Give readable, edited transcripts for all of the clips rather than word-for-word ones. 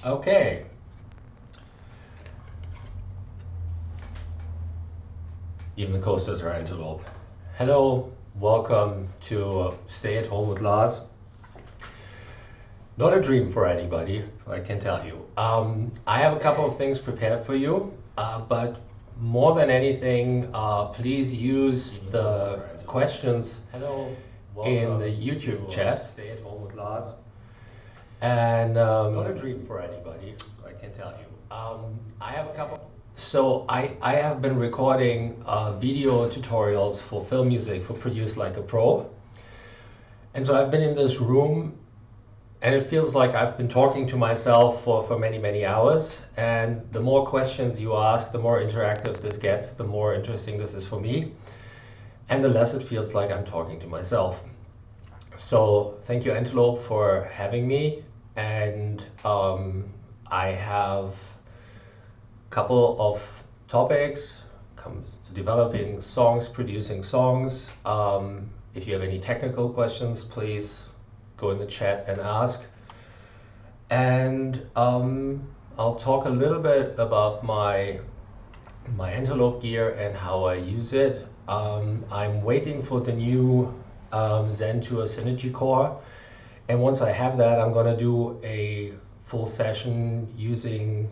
Okay. Even the coasters are Antelope. Hello, welcome to Stay at Home with Lars. Not a dream for anybody, I can tell you. I have a couple of things prepared for you, but more than anything, please use the questions in the YouTube chat. Stay at Home with Lars. And not a dream for anybody, I can tell you. I have a couple. So I have been recording video tutorials for film music for Produce Like a Pro. And so I've been in this room and it feels like I've been talking to myself for many, many hours. And the more questions you ask, the more interactive this gets, the more interesting this is for me. And the less it feels like I'm talking to myself. So thank you, Antelope, for having me. And I have a couple of topics comes to developing songs, producing songs. If you have any technical questions, please go in the chat and ask. And I'll talk a little bit about my Antelope gear and how I use it. I'm waiting for the new Zen Tour Synergy Core. And once I have that, I'm gonna do a full session using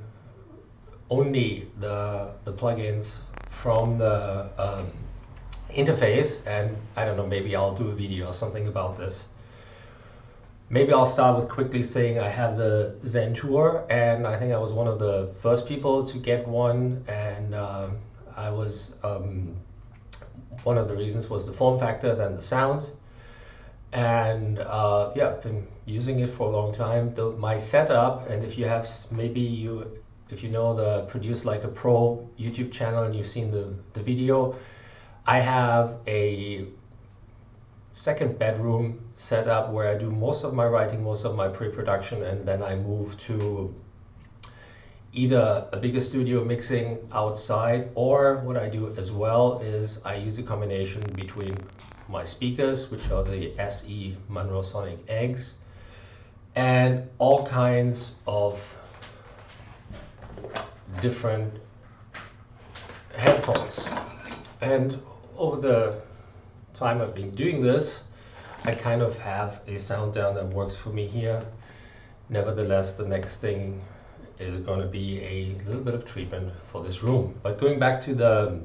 only the plugins from the interface. And I don't know, maybe I'll do a video or something about this. Maybe I'll start with quickly saying I have the Zen Tour, and I think I was one of the first people to get one. And I was, one of the reasons was the form factor, then the sound. And yeah, I've been using it for a long time. My setup, and if you have, if you know the Produce Like a Pro YouTube channel and you've seen the video, I have a second bedroom set up where I do most of my writing, most of my pre-production, and then I move to either a bigger studio mixing outside, or what I do as well is I use a combination between my speakers, which are the SE Monroe Sonic Eggs, and all kinds of different headphones. And over the time I've been doing this, I kind of have a sound down that works for me here. Nevertheless, the next thing is going to be a little bit of treatment for this room. But going back to the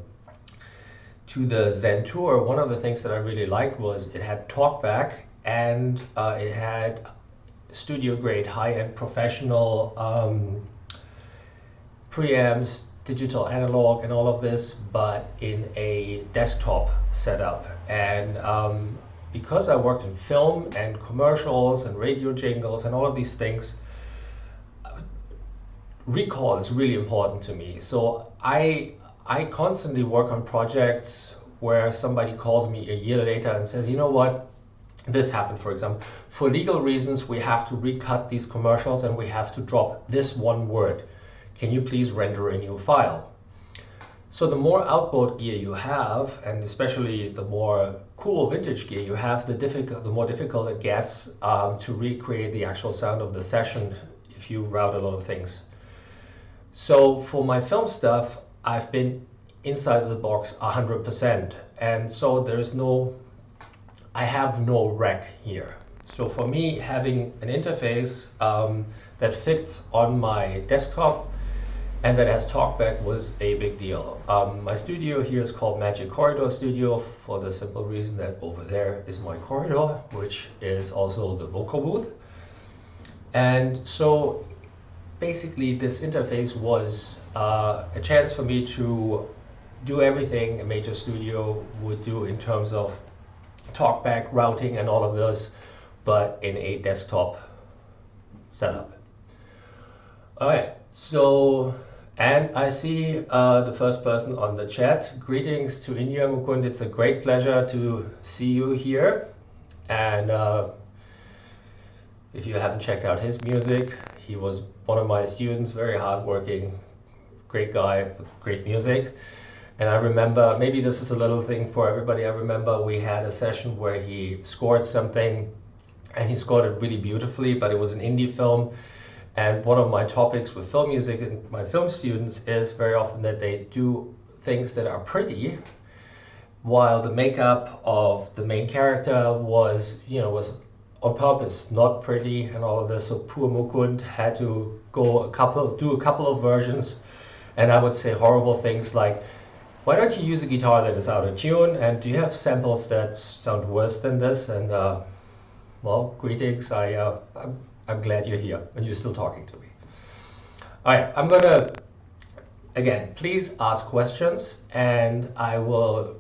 Zen Tour, one of the things that I really liked was it had talkback, and it had studio grade, high-end professional preamps, digital analog and all of this, but in a desktop setup. And because I worked in film and commercials and radio jingles and all of these things, recall is really important to me. So I constantly work on projects where somebody calls me a year later and says, you know what, this happened, for example. For legal reasons, we have to recut these commercials and we have to drop this one word. Can you please render a new file? So the more outboard gear you have, and especially the more cool vintage gear you have, the more difficult it gets to recreate the actual sound of the session if you route a lot of things. So for my film stuff, I've been inside of the box 100%. And so I have no rec here. So for me, having an interface that fits on my desktop and that has talkback was a big deal. My studio here is called Magic Corridor Studio for the simple reason that over there is my corridor, which is also the vocal booth. And so basically this interface was a chance for me to do everything a major studio would do in terms of talkback, routing and all of those, but in a desktop setup. All right, so, and I see the first person on the chat. Greetings to India, Mukund. It's a great pleasure to see you here. And if you haven't checked out his music, he was one of my students, very hardworking, great guy with great music. And I remember, maybe this is a little thing for everybody, I remember we had a session where he scored something and he scored it really beautifully, but it was an indie film. And one of my topics with film music and my film students is very often that they do things that are pretty, while the makeup of the main character was on purpose not pretty and all of this. So poor Mukund had to do a couple of versions, and I would say horrible things like, why don't you use a guitar that is out of tune, and do you have samples that sound worse than this? And well, greetings, I'm glad you're here and you're still talking to me. All right, I'm gonna, again, please ask questions and I will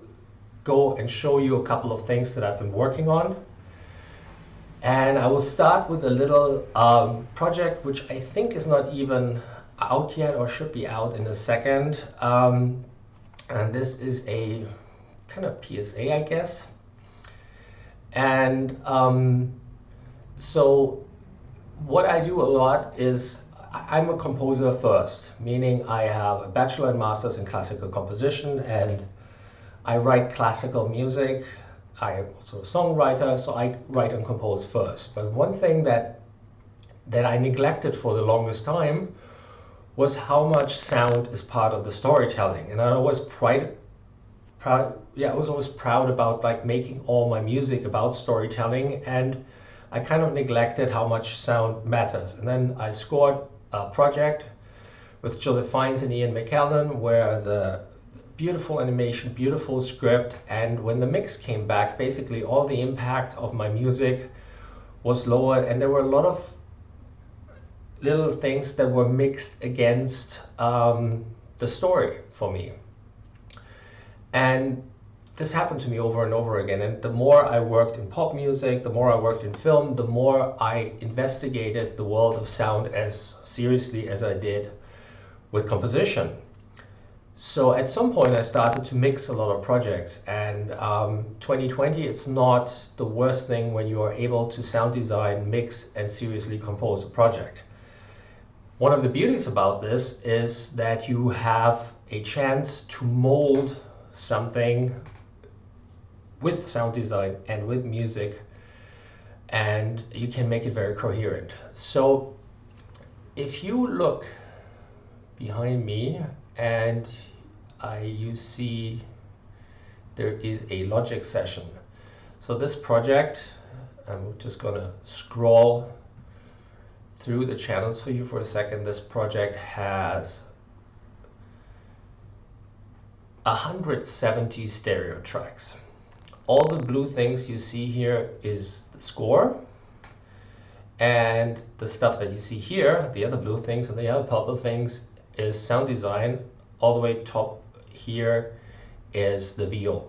go and show you a couple of things that I've been working on. And I will start with a little project which I think is not even out yet or should be out in a second. And this is a kind of PSA, I guess. And so what I do a lot is I'm a composer first, meaning I have a bachelor and master's in classical composition, and I write classical music. I am also a songwriter, so I write and compose first. But one thing that I neglected for the longest time was how much sound is part of the storytelling. And I was always proud about like making all my music about storytelling, and I kind of neglected how much sound matters. And then I scored a project with Joseph Fiennes and Ian McKellen where the beautiful animation, beautiful script, and when the mix came back, basically all the impact of my music was lowered, and there were a lot of little things that were mixed against the story for me. And this happened to me over and over again. And the more I worked in pop music, the more I worked in film, the more I investigated the world of sound as seriously as I did with composition. So at some point I started to mix a lot of projects, and 2020, it's not the worst thing when you are able to sound design, mix, and seriously compose a project. One of the beauties about this is that you have a chance to mold something with sound design and with music, and you can make it very coherent. So if you look behind me and you see there is a Logic session. So this project, I'm just gonna scroll through the channels for you for a second. This project has 170 stereo tracks. All the blue things you see here is the score, and the stuff that you see here, the other blue things and the other purple things, is sound design. All the way top here is the VO.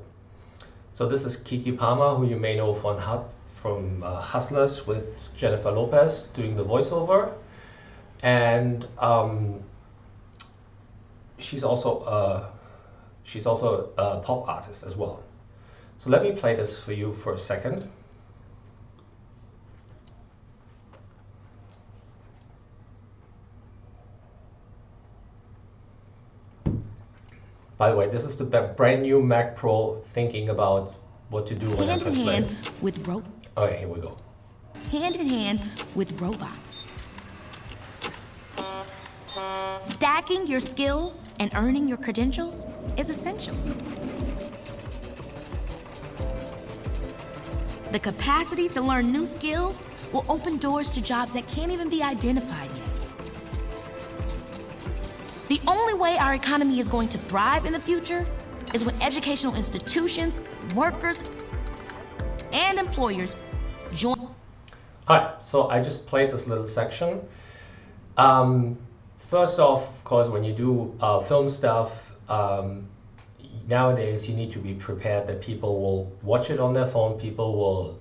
So this is Kiki Palmer, who you may know from Hustlers with Jennifer Lopez doing the voiceover, and she's also a pop artist as well. So let me play this for you for a second. By the way, this is the brand new Mac Pro thinking about what to do when I press play. Okay, here we go. Hand in hand with robots. Stacking your skills and earning your credentials is essential. The capacity to learn new skills will open doors to jobs that can't even be identified yet. The only way our economy is going to thrive in the future is when educational institutions, workers, and employers join. Hi, so I just played this little section. First off, of course, when you do film stuff, nowadays you need to be prepared that people will watch it on their phone, people will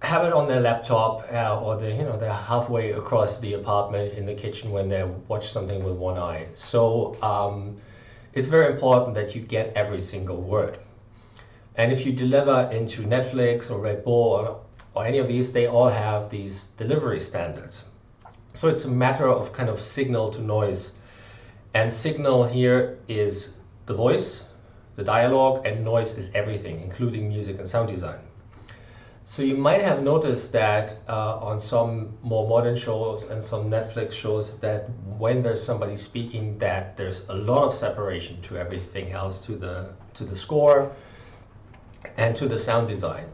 have it on their laptop, or they're halfway across the apartment in the kitchen when they watch something with one eye. So it's very important that you get every single word. And if you deliver into Netflix or Red Bull or any of these, they all have these delivery standards. So it's a matter of kind of signal to noise. And signal here is the voice, the dialogue, and noise is everything, including music and sound design. So you might have noticed that on some more modern shows and some Netflix shows that when there's somebody speaking, that there's a lot of separation to everything else, to the score and to the sound design.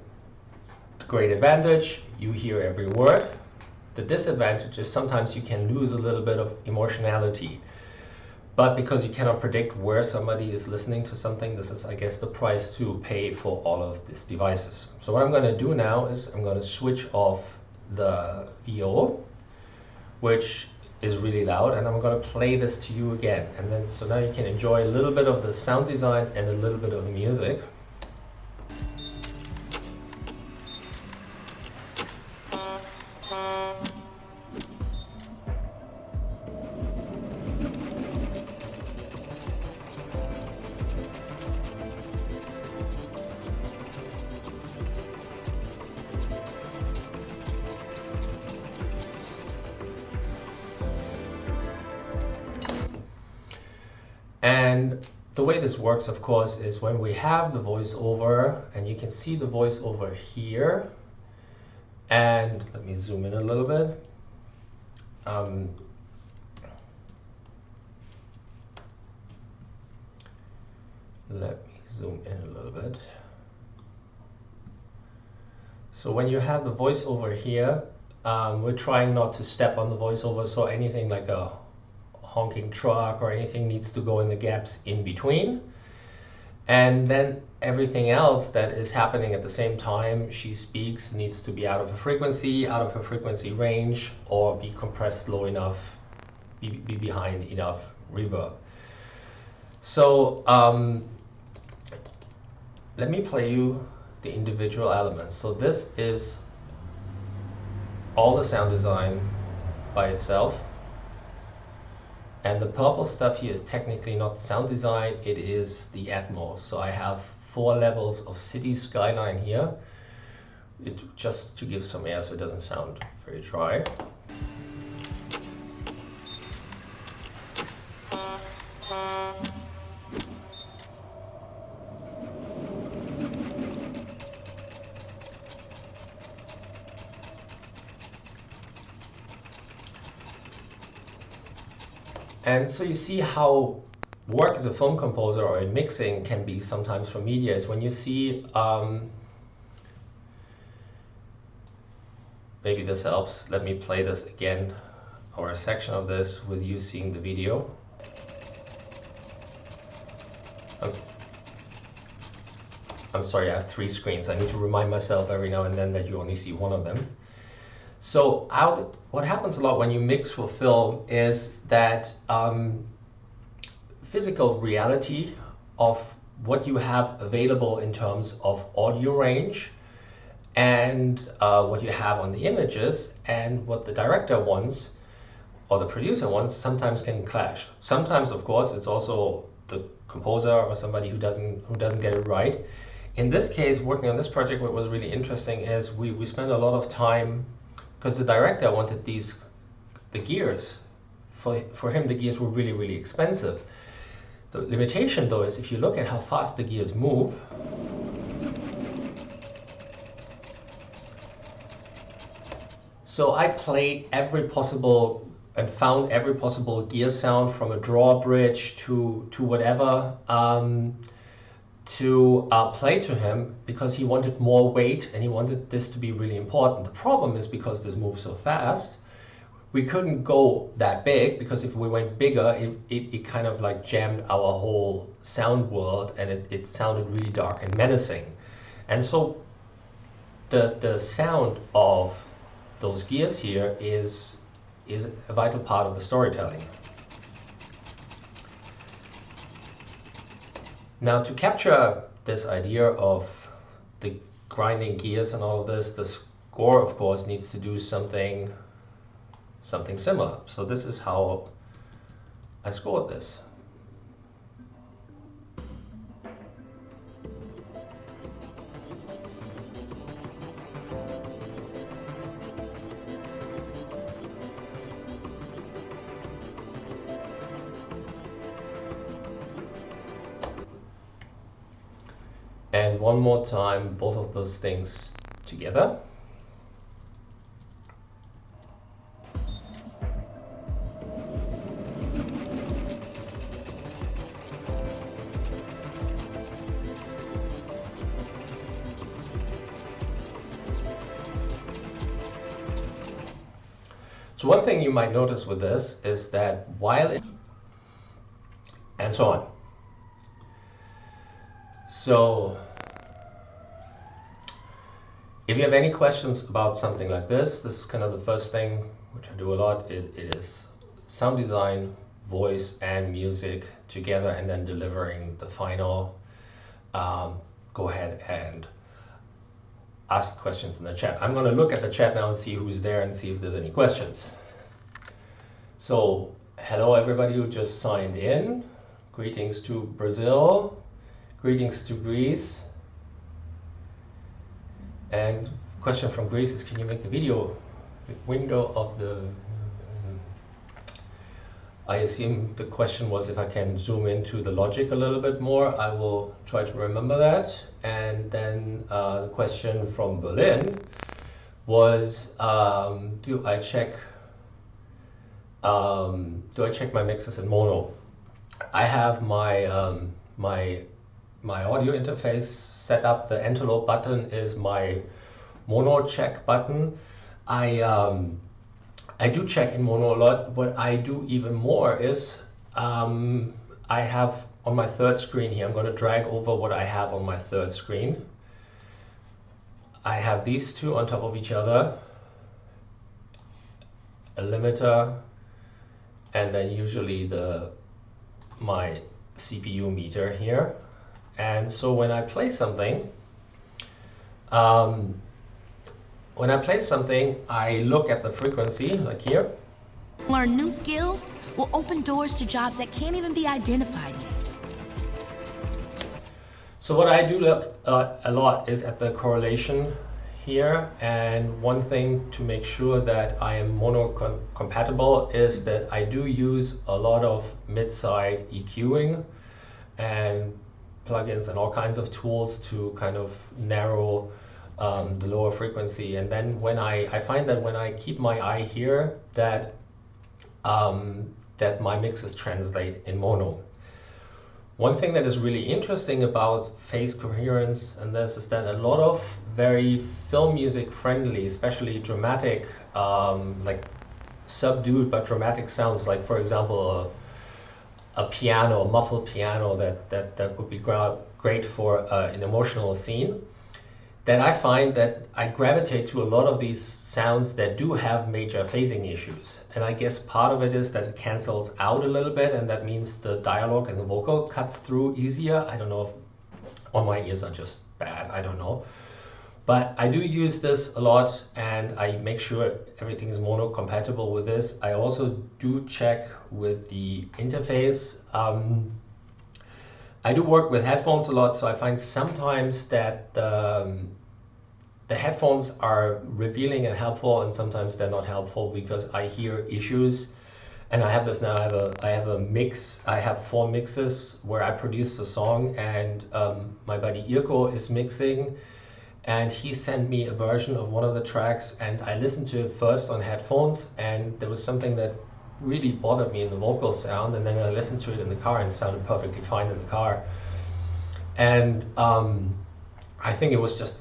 The great advantage, you hear every word. The disadvantage is sometimes you can lose a little bit of emotionality. But because you cannot predict where somebody is listening to something, this is, I guess, the price to pay for all of these devices. So what I'm going to do now is I'm going to switch off the VO, which is really loud, and I'm going to play this to you again. And then, so now you can enjoy a little bit of the sound design and a little bit of the music. And the way this works, of course, is when we have the voiceover, and you can see the voiceover here. And let me zoom in a little bit. Let me zoom in a little bit. So when you have the voiceover here, we're trying not to step on the voiceover, so anything like a honking truck or anything needs to go in the gaps in between. And then everything else that is happening at the same time she speaks needs to be out of her frequency range, or be compressed low enough, be behind enough reverb. So let me play you the individual elements. So this is all the sound design by itself. And the purple stuff here is technically not sound design, it is the Atmos. So I have 4 levels of city skyline here, just to give some air so it doesn't sound very dry. And so you see how work as a film composer or in mixing can be sometimes for media is when you see, maybe this helps, let me play this again, or a section of this with you seeing the video. I'm sorry, I have 3 screens. I need to remind myself every now and then that you only see one of them. So what happens a lot when you mix for film is that physical reality of what you have available in terms of audio range and what you have on the images and what the director wants or the producer wants sometimes can clash. Sometimes, of course, it's also the composer or somebody who doesn't get it right. In this case, working on this project, what was really interesting is we spent a lot of time, because the director wanted the gears. For him, the gears were really, really expensive. The limitation, though, is if you look at how fast the gears move, so I played every possible and found every possible gear sound, from a drawbridge to whatever, to play to him, because he wanted more weight and he wanted this to be really important. The problem is, because this moves so fast, we couldn't go that big, because if we went bigger, it kind of like jammed our whole sound world, and it sounded really dark and menacing. And so the sound of those gears here is a vital part of the storytelling. Now, to capture this idea of the grinding gears and all of this, the score, of course, needs to do something similar. So this is how I scored this. And one more time, both of those things together. So one thing you might notice with this is that while it, and so on. So if you have any questions about something like this is kind of the first thing, which I do a lot. It is sound design, voice and music together, and then delivering the final. Go ahead and ask questions in the chat. I'm going to look at the chat now and see who's there and see if there's any questions. So hello everybody who just signed in. Greetings to Brazil. Greetings to Greece. And question from Greece is, can you make the video window of the... I assume the question was if I can zoom into the Logic a little bit more. I will try to remember that. And then the question from Berlin was, do I check my mixes in mono? I have my my audio interface set up. The Antelope button is my mono check button. I do check in mono a lot. What I do even more is I have on my third screen here, I'm going to drag over what I have on my third screen. I have these two on top of each other, a limiter, and then usually my CPU meter here. And so when I play something, I look at the frequency, like here. Learn new skills will open doors to jobs that can't even be identified yet. So what I do look a lot is at the correlation here, and one thing to make sure that I am mono compatible is that I do use a lot of mid-side EQing and plugins and all kinds of tools to kind of narrow the lower frequency. And then when I find that when I keep my eye here, that that my mixes translate in mono. One thing that is really interesting about phase coherence and this is that a lot of very film music friendly, especially dramatic, like subdued but dramatic sounds, like for example a piano, a muffled piano that would be great for an emotional scene, that I find that I gravitate to a lot of these sounds that do have major phasing issues. And I guess part of it is that it cancels out a little bit, and that means the dialogue and the vocal cuts through easier. I don't know if all my ears are just bad, I don't know. But I do use this a lot, and I make sure everything is mono compatible with this. I also do check with the interface. I do work with headphones a lot, so I find sometimes that the headphones are revealing and helpful, and sometimes they're not helpful because I hear issues. And I have this now, I have a mix, I have 4 mixes where I produce the song, and my buddy Irko is mixing, and he sent me a version of one of the tracks, and I listened to it first on headphones, and there was something that really bothered me in the vocal sound, and then I listened to it in the car and it sounded perfectly fine in the car. And I think it was just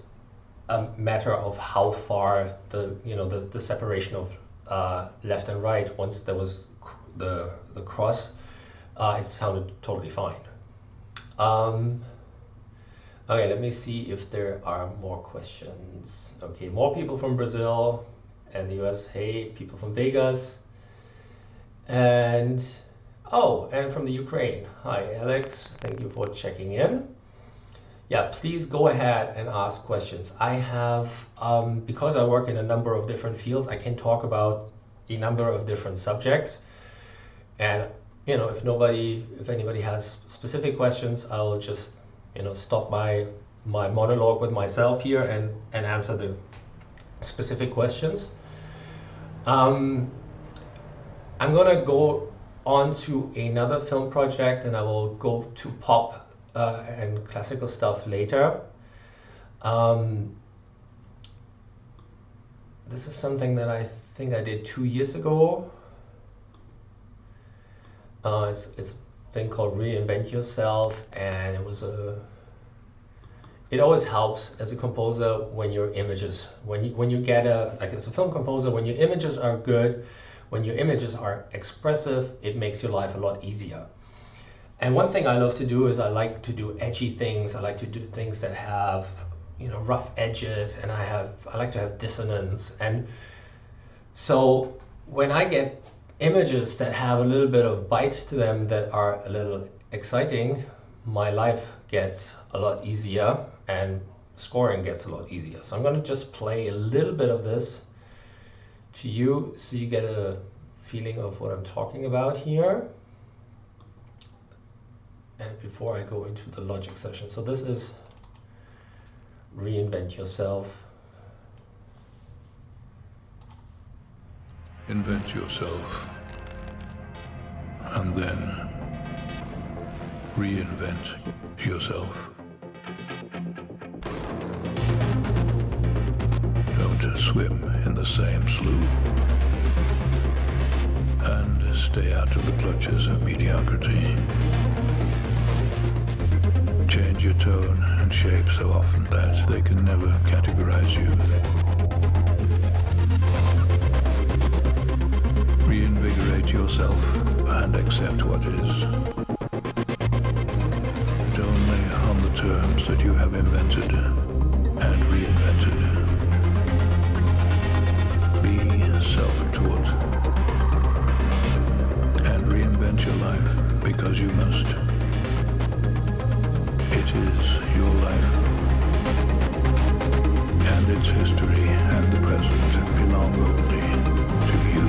a matter of how far the separation of left and right, once there was the cross, it sounded totally fine. Okay, let me see if there are more questions. Okay, more people from Brazil and the US. Hey, people from Vegas. And and from the Ukraine. Hi, Alex. Thank you for checking in. Yeah, please go ahead and ask questions. I have, because I work in a number of different fields, I can talk about a number of different subjects. And if anybody has specific questions, I will just stop my monologue with myself here and answer the specific questions. I'm gonna go on to another film project, and I will go to pop and classical stuff later. this is something that I think I did 2 years ago. It's a thing called Reinvent Yourself, and it always helps as a composer when your images, when you get like as a film composer, when your images are good, when your images are expressive, it makes your life a lot easier. And one thing I love to do is I like to do edgy things. I like to do things that have, you know, rough edges, and I like to have dissonance. And so when I get images that have a little bit of bite to them, that are a little exciting, my life gets a lot easier and scoring gets a lot easier. So I'm going to just play a little bit of this to you so you get a feeling of what I'm talking about here. And before I go into the logic session, so this is Reinvent Yourself. Invent yourself, and then reinvent yourself. Don't swim in the same slough, and stay out of the clutches of mediocrity. Change your tone and shape so often that they can never categorize you. Reinvigorate yourself and accept what is. But only on the terms that you have invented and reinvented. Be self-taught and reinvent your life because you must. It is your life, and its history and the present belong only to you.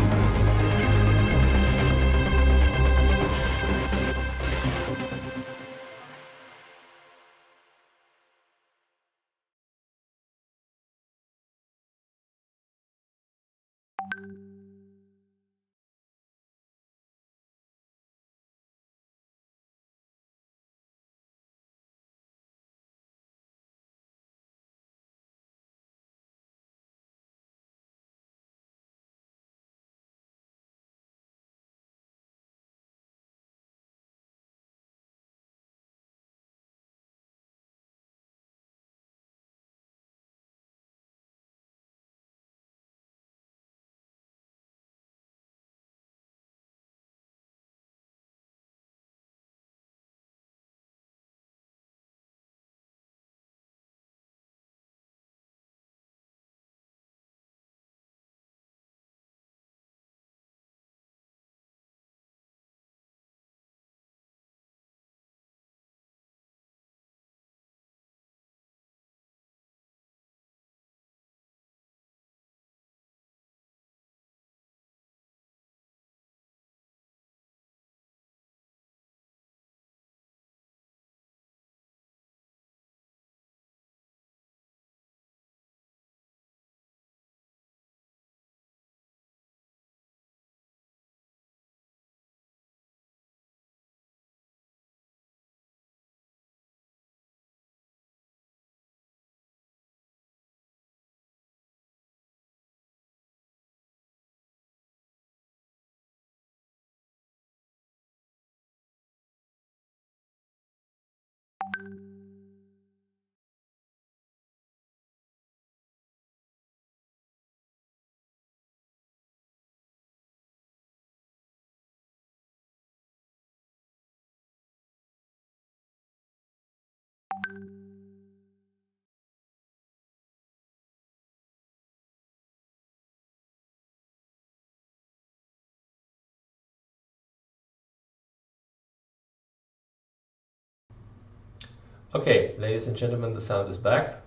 Okay, ladies and gentlemen, the sound is back.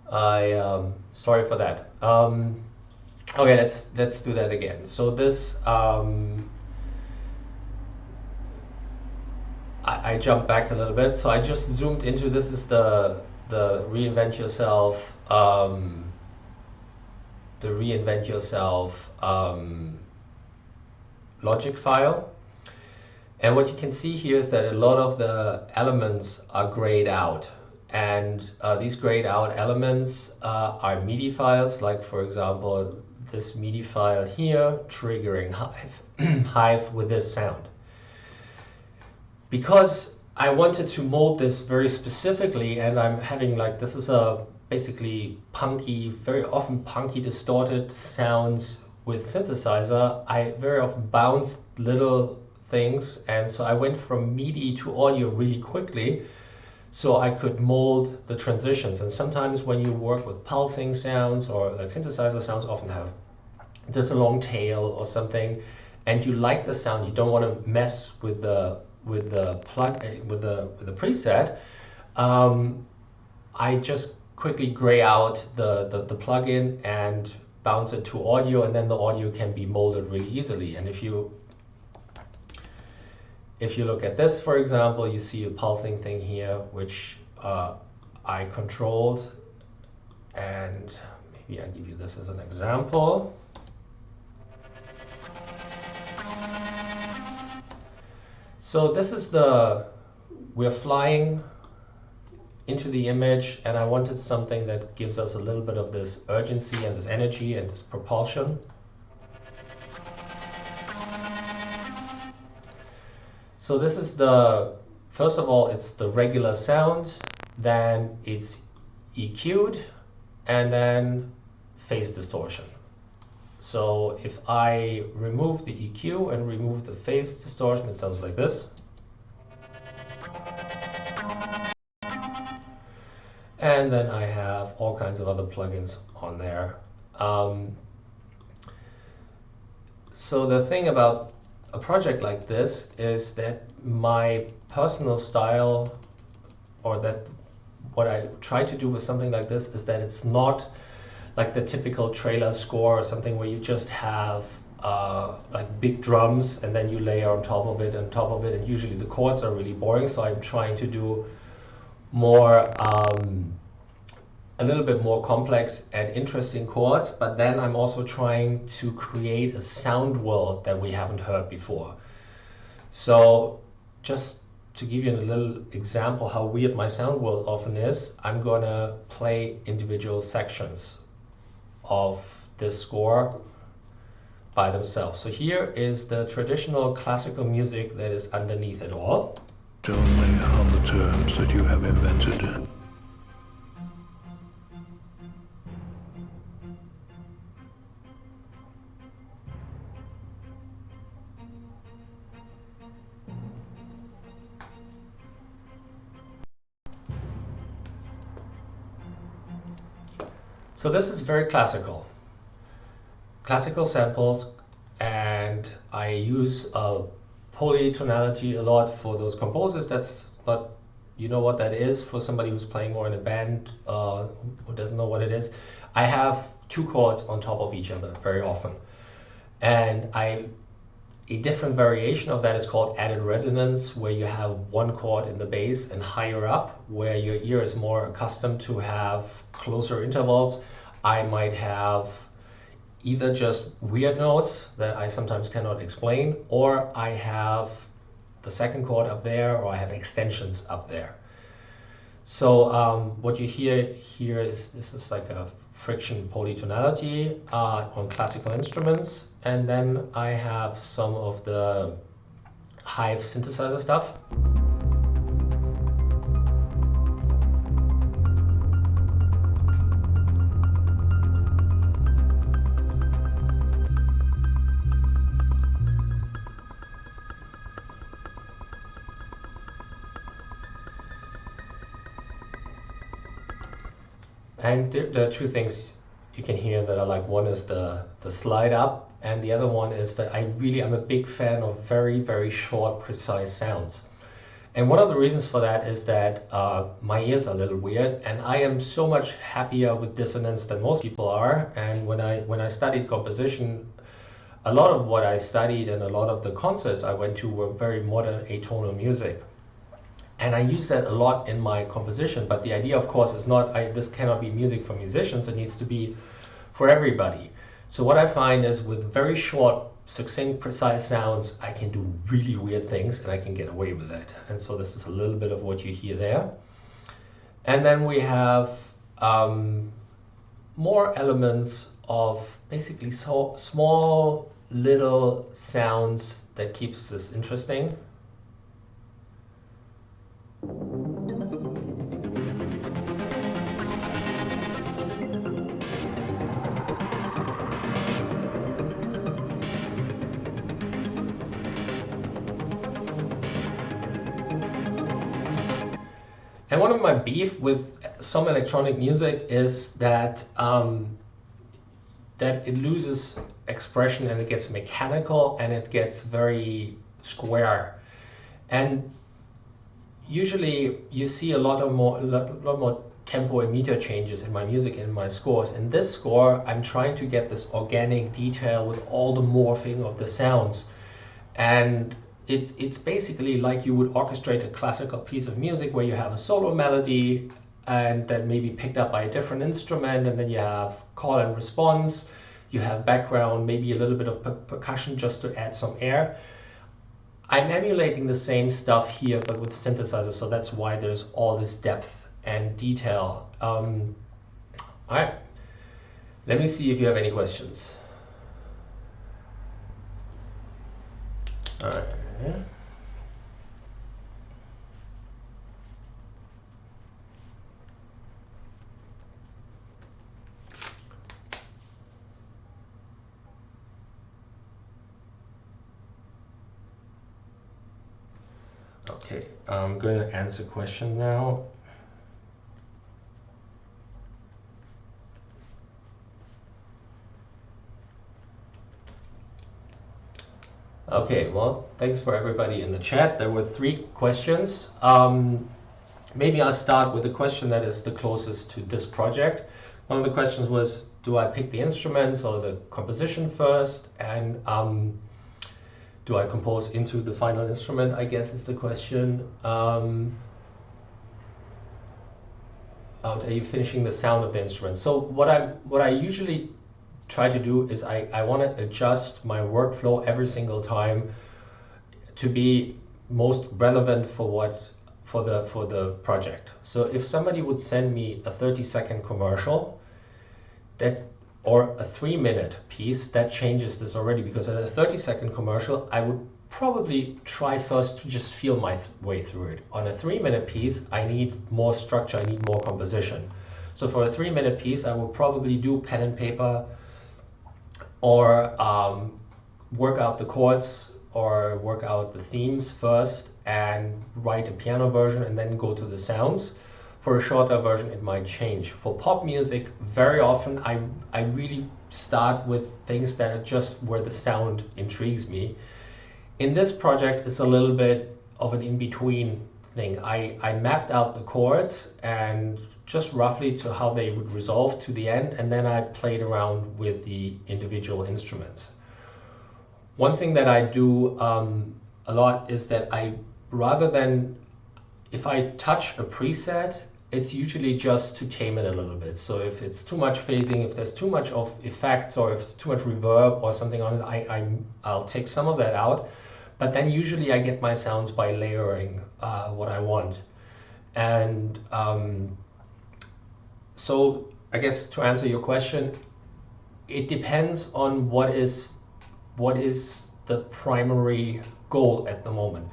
Sorry for that. Okay, let's do that again. So this I jumped back a little bit. So I just zoomed into this is the Reinvent Yourself logic file. And what you can see here is that a lot of the elements are grayed out. And these grayed out elements are MIDI files, like for example, this MIDI file here triggering Hive with this sound. Because I wanted to mold this very specifically, and I'm having like, this is a basically punky, very often punky distorted sounds with synthesizer, I very often bounced little things, and so I went from MIDI to audio really quickly so I could mold the transitions. And sometimes when you work with pulsing sounds, or like synthesizer sounds often have this long tail or something, and you like the sound, you don't want to mess with the preset, I just quickly gray out the plugin and bounce it to audio, and then the audio can be molded really easily. And if you look at this, for example, you see a pulsing thing here, which I controlled, and maybe I give you this as an example. So this is we're flying into the image, and I wanted something that gives us a little bit of this urgency and this energy and this propulsion. So this is first of all, it's the regular sound, then it's EQ'd, and then phase distortion. So if I remove the EQ and remove the phase distortion, it sounds like this. And then I have all kinds of other plugins on there. So the thing about a project like this is that my personal style, or that what I try to do with something like this, is that it's not like the typical trailer score or something where you just have like big drums and then you layer on top of it, and usually the chords are really boring. So I'm trying to do more a little bit more complex and interesting chords, but then I'm also trying to create a sound world that we haven't heard before. So just to give you a little example how weird my sound world often is, I'm gonna play individual sections of this score by themselves. So here is the traditional classical music that is underneath it all. Only on the terms that you have invented. So this is very classical samples, and I use polytonality a lot for those composers. But you know what that is for somebody who's playing more in a band who doesn't know what it is. I have two chords on top of each other very often, and a different variation of that is called added resonance, where you have one chord in the bass, and higher up, where your ear is more accustomed to have closer intervals, I might have either just weird notes that I sometimes cannot explain, or I have the second chord up there, or I have extensions up there. So what you hear here is, this is like a friction polytonality on classical instruments, and then I have some of the Hive synthesizer stuff. And there are two things you can hear that are like, one is the slide up, and the other one is that I'm a big fan of very, very short, precise sounds. And one of the reasons for that is that my ears are a little weird, and I am so much happier with dissonance than most people are. And when I studied composition, a lot of what I studied and a lot of the concerts I went to were very modern atonal music. And I use that a lot in my composition, but the idea, of course, is not, this cannot be music for musicians, it needs to be for everybody. So what I find is, with very short, succinct, precise sounds, I can do really weird things, and I can get away with it. And so this is a little bit of what you hear there. And then we have more elements of basically so small little sounds that keeps this interesting. And one of my beef with some electronic music is that that it loses expression and it gets mechanical and it gets very square. And usually you see a lot more tempo and meter changes in my music and in my scores. In this score, I'm trying to get this organic detail with all the morphing of the sounds. And it's basically like you would orchestrate a classical piece of music where you have a solo melody and then maybe picked up by a different instrument, and then you have call and response, you have background, maybe a little bit of percussion just to add some air. I'm emulating the same stuff here but with synthesizers, so that's why there's all this depth and detail. All right, let me see if you have any questions. All right. Okay, I'm going to answer question now. Okay, well, thanks for everybody in the chat. There were 3 questions. Maybe I'll start with the question that is the closest to this project. One of the questions was, do I pick the instruments or the composition first? And do I compose into the final instrument, I guess is the question. Are you finishing the sound of the instrument? So what I usually try to do is I want to adjust my workflow every single time to be most relevant for the project. So if somebody would send me a 30-second commercial or a 3-minute piece, that changes this already, because at a 30-second commercial I would probably try first to just feel my way through it. On a 3-minute piece I need more structure, I need more composition. So for a 3-minute piece I will probably do pen and paper, or work out the chords or work out the themes first and write a piano version and then go to the sounds. For a shorter version it might change. For pop music, very often I really start with things that are just where the sound intrigues me. In this project it's a little bit of an in-between thing. I mapped out the chords and just roughly to how they would resolve to the end, and then I played around with the individual instruments. One thing that I do a lot is that rather than, if I touch a preset, it's usually just to tame it a little bit. So if it's too much phasing, if there's too much of effects, or if it's too much reverb or something on it, I'll take some of that out. But then usually I get my sounds by layering what I want. And so I guess to answer your question, it depends on what is the primary goal at the moment.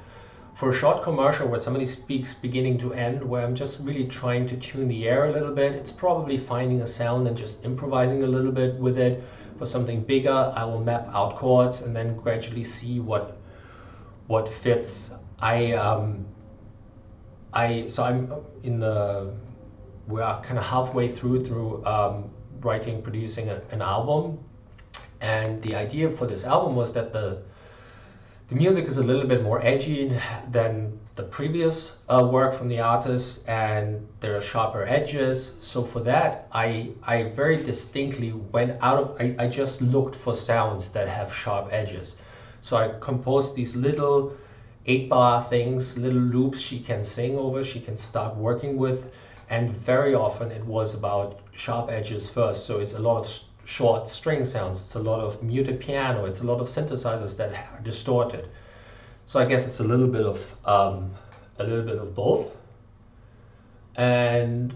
For a short commercial where somebody speaks beginning to end, where I'm just really trying to tune the air a little bit, it's probably finding a sound and just improvising a little bit with it. For something bigger, I will map out chords and then gradually see what fits. We are kind of halfway through writing, producing an album, and the idea for this album was that the music is a little bit more edgy than the previous work from the artist, and there are sharper edges. So for that, I very distinctly went out of, I just looked for sounds that have sharp edges. So I composed these little 8-bar things, little loops she can sing over, she can start working with. And very often it was about sharp edges first. So it's a lot of short string sounds, it's a lot of muted piano, it's a lot of synthesizers that are distorted. So I guess it's a little bit of both. And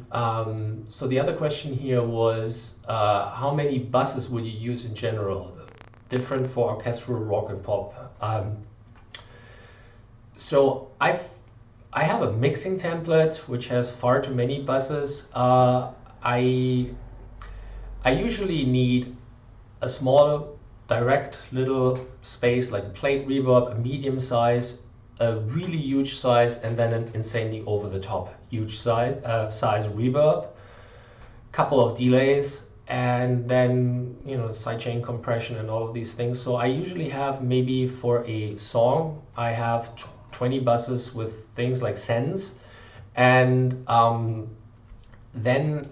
so the other question here was, how many buses would you use in general? Different for orchestral, rock, and pop. So I have a mixing template which has far too many buses. I usually need a small, direct little space like a plate reverb, a medium size, a really huge size, and then an insanely over the top huge size reverb, couple of delays, and then sidechain compression and all of these things. So I usually have, maybe for a song, I have 20 buses with things like sends, and then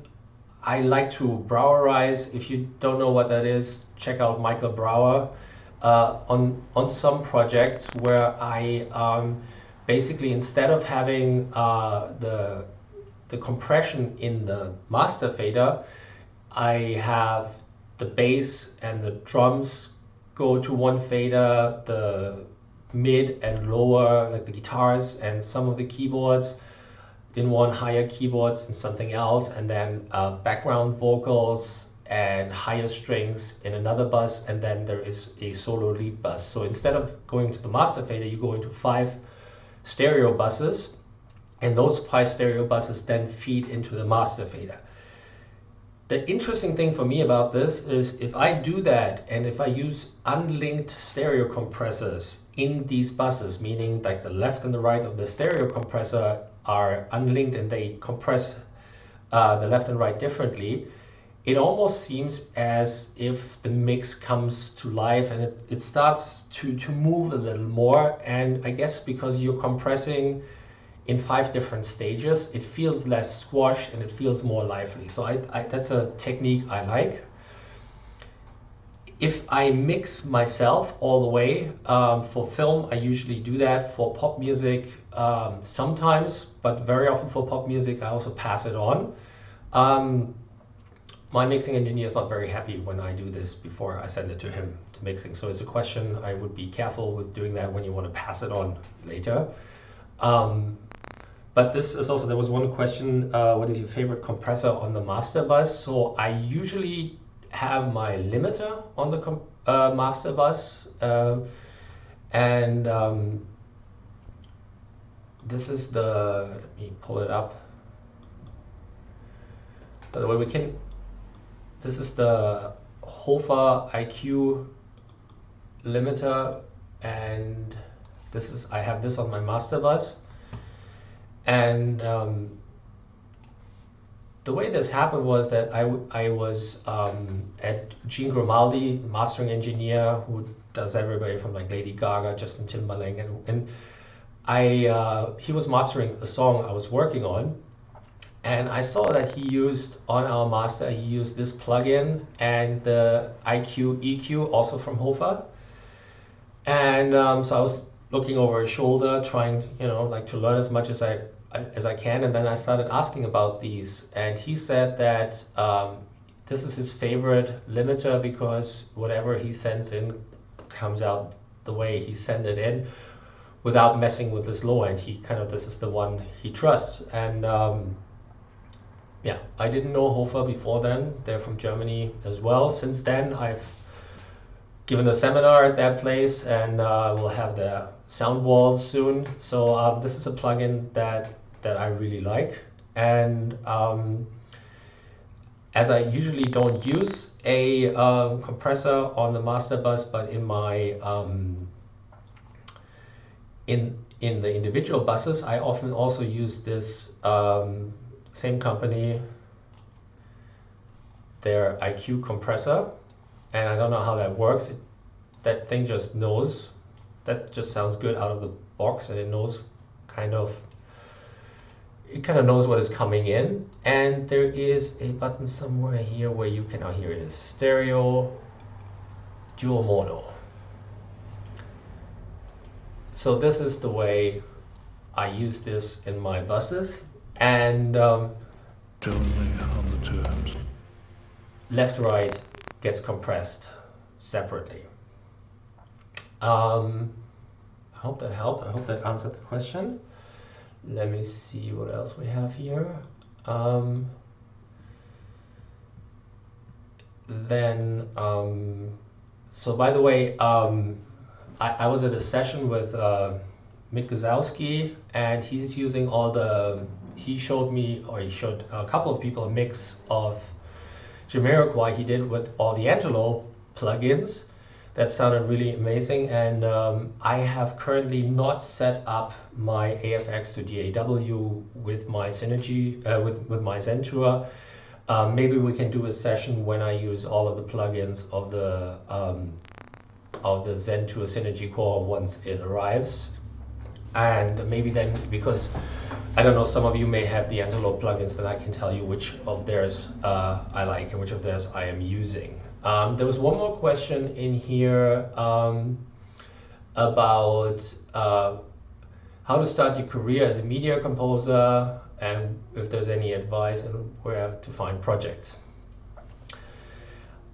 I like to Browerize. If you don't know what that is, check out Michael Brauer. On some projects where I basically, instead of having the compression in the master fader, I have the bass and the drums go to one fader, the mid and lower, like the guitars and some of the keyboards in one, higher keyboards and something else, and then background vocals and higher strings in another bus, and then there is a solo lead bus. So instead of going to the master fader, you go into 5 stereo buses, and those 5 stereo buses then feed into the master fader. The interesting thing for me about this is, if I do that and if I use unlinked stereo compressors in these buses, meaning like the left and the right of the stereo compressor are unlinked and they compress the left and right differently, it almost seems as if the mix comes to life and it starts to move a little more. And I guess because you're compressing in 5 different stages, it feels less squashed and it feels more lively. So that's a technique I like. If I mix myself all the way, for film, I usually do that. For pop music, sometimes, but very often for pop music, I also pass it on. My mixing engineer is not very happy when I do this before I send it to him to mixing. So it's a question I would be careful with doing that when you want to pass it on later. But this is also, there was one question, what is your favorite compressor on the master bus? So I usually have my limiter on the master bus, and this is the, let me pull it up. By the way, this is the Hofer IQ limiter, and I have this on my master bus. And the way this happened was that I was at Gene Grimaldi, mastering engineer who does everybody from like Lady Gaga, Justin Timberlake, and he was mastering a song I was working on, and I saw that he used on our master, he used this plugin and the IQ EQ also from Hofer, and so I was looking over his shoulder, trying like to learn as much as I can, and then I started asking about these, and he said that this is his favorite limiter because whatever he sends in comes out the way he sent it in without messing with this low end. This is the one he trusts. And yeah, I didn't know Hofer before then. They're from Germany as well. Since then, I've given a seminar at that place, and we'll have the sound walls soon. So this is a plugin that I really like. And as I usually don't use a compressor on the master bus, but in my in the individual buses, I often also use this same company, their IQ compressor, and I don't know how that works. That thing just knows. That just sounds good out of the box, and it knows kind of knows what is coming in. And there is a button somewhere here where you can, here it is, stereo dual mono. So this is the way I use this in my buses, and Only on the terms. left right gets compressed separately. I hope that helped. I hope that answered the question. Let me see what else we have here. So by the way, I was at a session with Mick Gazowski, and he's using he showed me, or he showed a couple of people, a mix of Jamiroquai he did with all the Antelope plugins. That sounded really amazing, and I have currently not set up my AFX to DAW with my Synergy, with my Zentour. Maybe we can do a session when I use all of the plugins of the Zentour Synergy Core once it arrives. And maybe then, because I don't know, some of you may have the Antelope plugins, that I can tell you which of theirs I like and which of theirs I am using. There was one more question in here about how to start your career as a media composer, and if there's any advice on where to find projects.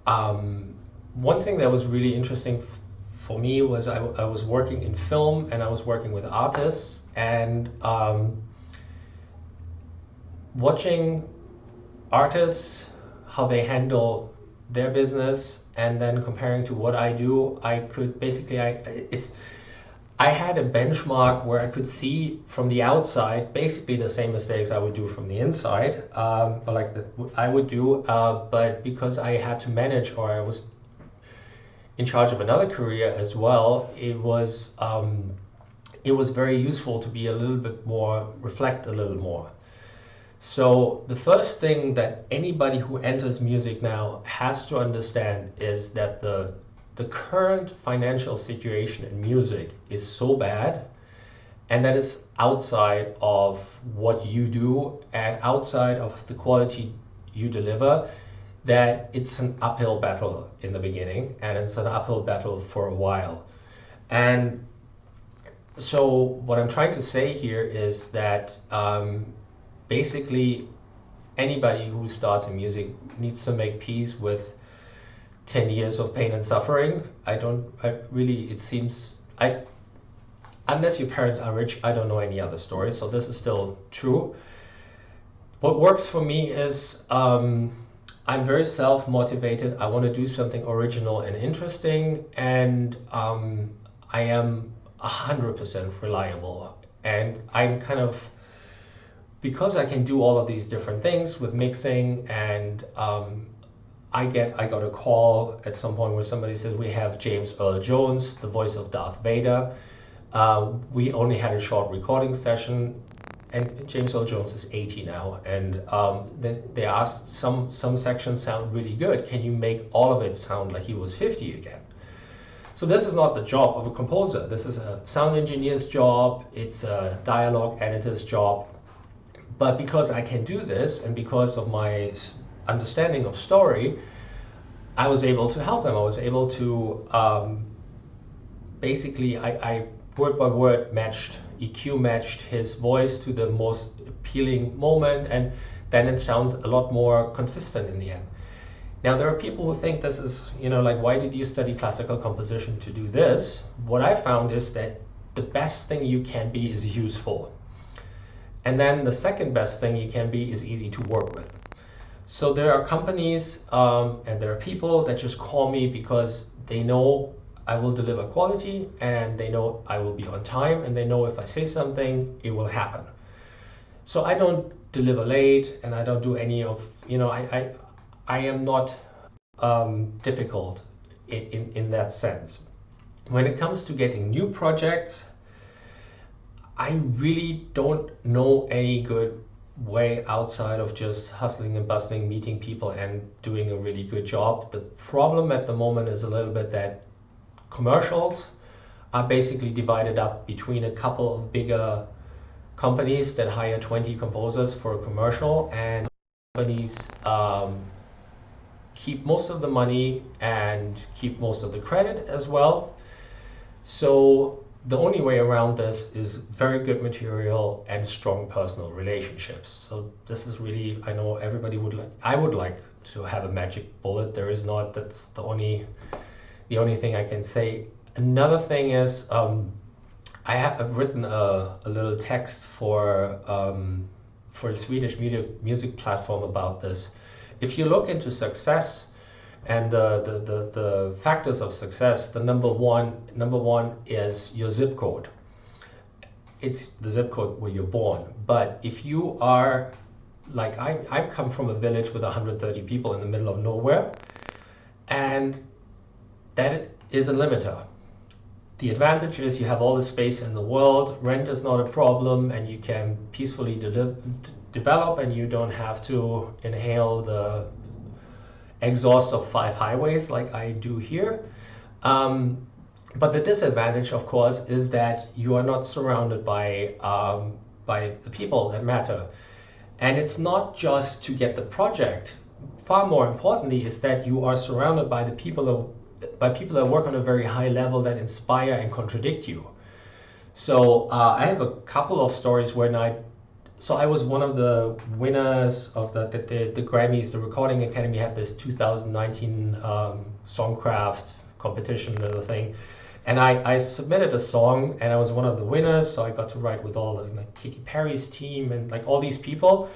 One thing that was really interesting for me was I was working in film, and I was working with artists, and watching artists, how they handle their business, and then comparing to what I do, I could basically, I had a benchmark where I could see from the outside basically the same mistakes I would do from the inside, but like I would do, but because I had to manage, or I was in charge of another career as well, it was very useful to be a little bit more, reflect a little more. So the first thing that anybody who enters music now has to understand is that the current financial situation in music is so bad, and that is outside of what you do and outside of the quality you deliver, that it's an uphill battle in the beginning, and it's an uphill battle for a while. And so what I'm trying to say here is that basically anybody who starts in music needs to make peace with 10 years of pain and suffering. It seems, unless your parents are rich, I don't know any other story, so this is still true. What works for me is I'm very self-motivated. I want to do something original and interesting, and I am 100% reliable. And I'm kind of, because I can do all of these different things with mixing, and I got a call at some point where somebody says, we have James Earl Jones, the voice of Darth Vader. We only had a short recording session, and James Earl Jones is 80 now, and they asked, some sections sound really good. Can you make all of it sound like he was 50 again? So this is not the job of a composer. This is a sound engineer's job. It's a dialogue editor's job. But because I can do this, and because of my understanding of story, I was able to help them. I was able to basically, I word by word matched, EQ matched his voice to the most appealing moment, and then it sounds a lot more consistent in the end. Now, there are people who think this is, like, why did you study classical composition to do this? What I found is that the best thing you can be is useful. And then the second best thing you can be is easy to work with. So there are companies and there are people that just call me because they know I will deliver quality, and they know I will be on time, and they know if I say something, it will happen. So I don't deliver late, and I don't do any of, I am not difficult in that sense. When it comes to getting new projects, I really don't know any good way outside of just hustling and bustling, meeting people, and doing a really good job. The problem at the moment is a little bit that commercials are basically divided up between a couple of bigger companies that hire 20 composers for a commercial, and companies keep most of the money and keep most of the credit as well. So the only way around this is very good material and strong personal relationships. So this is really, I know everybody would like, I would like to have a magic bullet. There is not. That's the only thing I can say. Another thing is I've written a little text for for a Swedish music platform about this. If you look into success and the factors of success, the number one is your zip code. It's the zip code where you're born. But if you are, like I come from a village with 130 people in the middle of nowhere, and that is a limiter. The advantage is you have all the space in the world, rent is not a problem, and you can peacefully develop, and you don't have to inhale the exhaust of 5 highways like I do here. But the disadvantage, of course, is that you are not surrounded by the people that matter. And it's not just to get the project. Far more importantly is that you are surrounded by the people that work on a very high level, that inspire and contradict you. So I have a couple of stories when I was one of the winners of the Grammys. The Recording Academy had this 2019 Songcraft competition little thing. And I submitted a song, and I was one of the winners, so I got to write with all the, like, Katy Perry's team and like all these people.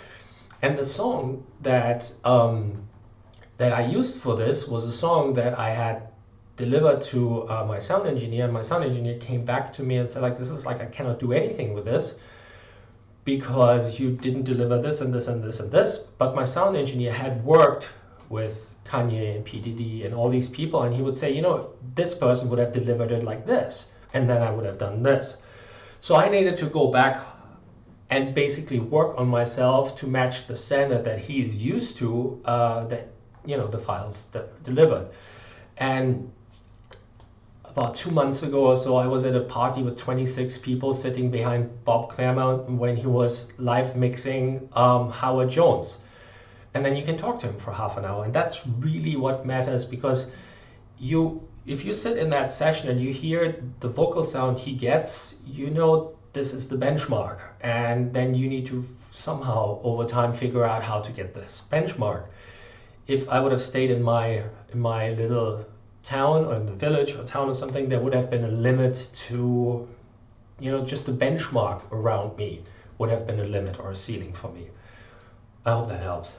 And the song that I used for this was a song that I had delivered to my sound engineer, and my sound engineer came back to me and said, like, this is like, I cannot do anything with this because you didn't deliver this and this and this and this. But my sound engineer had worked with Kanye and P. Diddy and all these people, and he would say, you know, this person would have delivered it like this, and then I would have done this. So I needed to go back and basically work on myself to match the standard that he's used to, that, you know, the files that delivered. And about 2 months ago or so, I was at a party with 26 people sitting behind Bob Claremont when he was live mixing Howard Jones. And then you can talk to him for half an hour. And that's really what matters, because if you sit in that session and you hear the vocal sound he gets, you know this is the benchmark. And then you need to somehow over time figure out how to get this benchmark. If I would have stayed in my little town or in the village or town or something, there would have been a limit to, you know, just the benchmark around me would have been a limit or a ceiling for me. I hope that helps.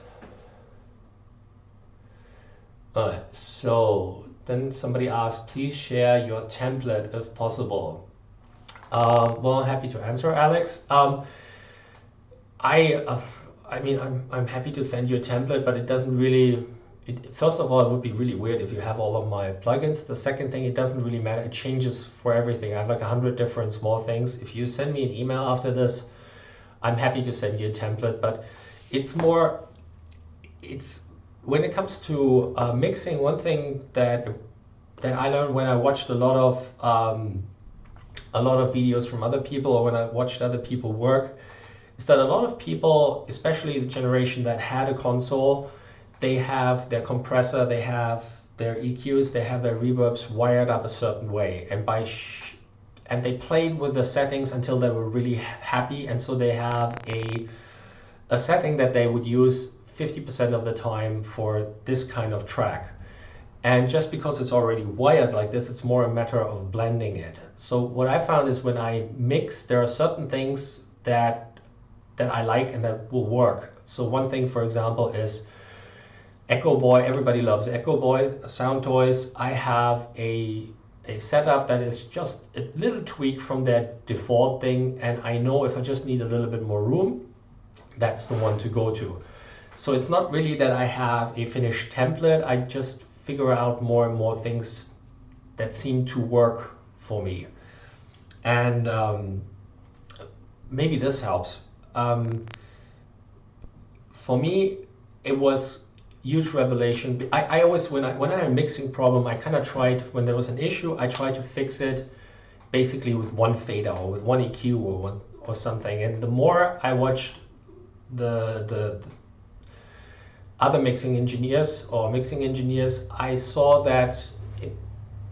Alright, so then somebody asked, please share your template if possible. Well, I'm happy to answer, Alex. I mean, I'm happy to send you a template, but it doesn't really. First of all, it would be really weird if you have all of my plugins. The second thing, it doesn't really matter. It changes for everything. I have like 100 different small things. If you send me an email after this, I'm happy to send you a template. But it's more. When it comes to mixing, one thing that I learned when I watched a lot of videos from other people, or when I watched other people work, is that a lot of people, especially the generation that had a console, they have their compressor, they have their EQs, they have their reverbs wired up a certain way, and and they played with the settings until they were really happy, and so they have a setting that they would use 50% of the time for this kind of track. And just because it's already wired like this, it's more a matter of blending it. So what I found is when I mix, there are certain things that I like and that will work. So one thing, for example, is Echo Boy. Everybody loves Echo Boy, Sound Toys. I have a setup that is just a little tweak from their default thing, and I know if I just need a little bit more room, that's the one to go to. So it's not really that I have a finished template, I just figure out more and more things that seem to work for me. And maybe this helps. For me, it was huge revelation. I always, when I had a mixing problem, I kind of tried, when there was an issue, I tried to fix it basically with one fader or with one EQ or something. And the more I watched the other mixing engineers, I saw that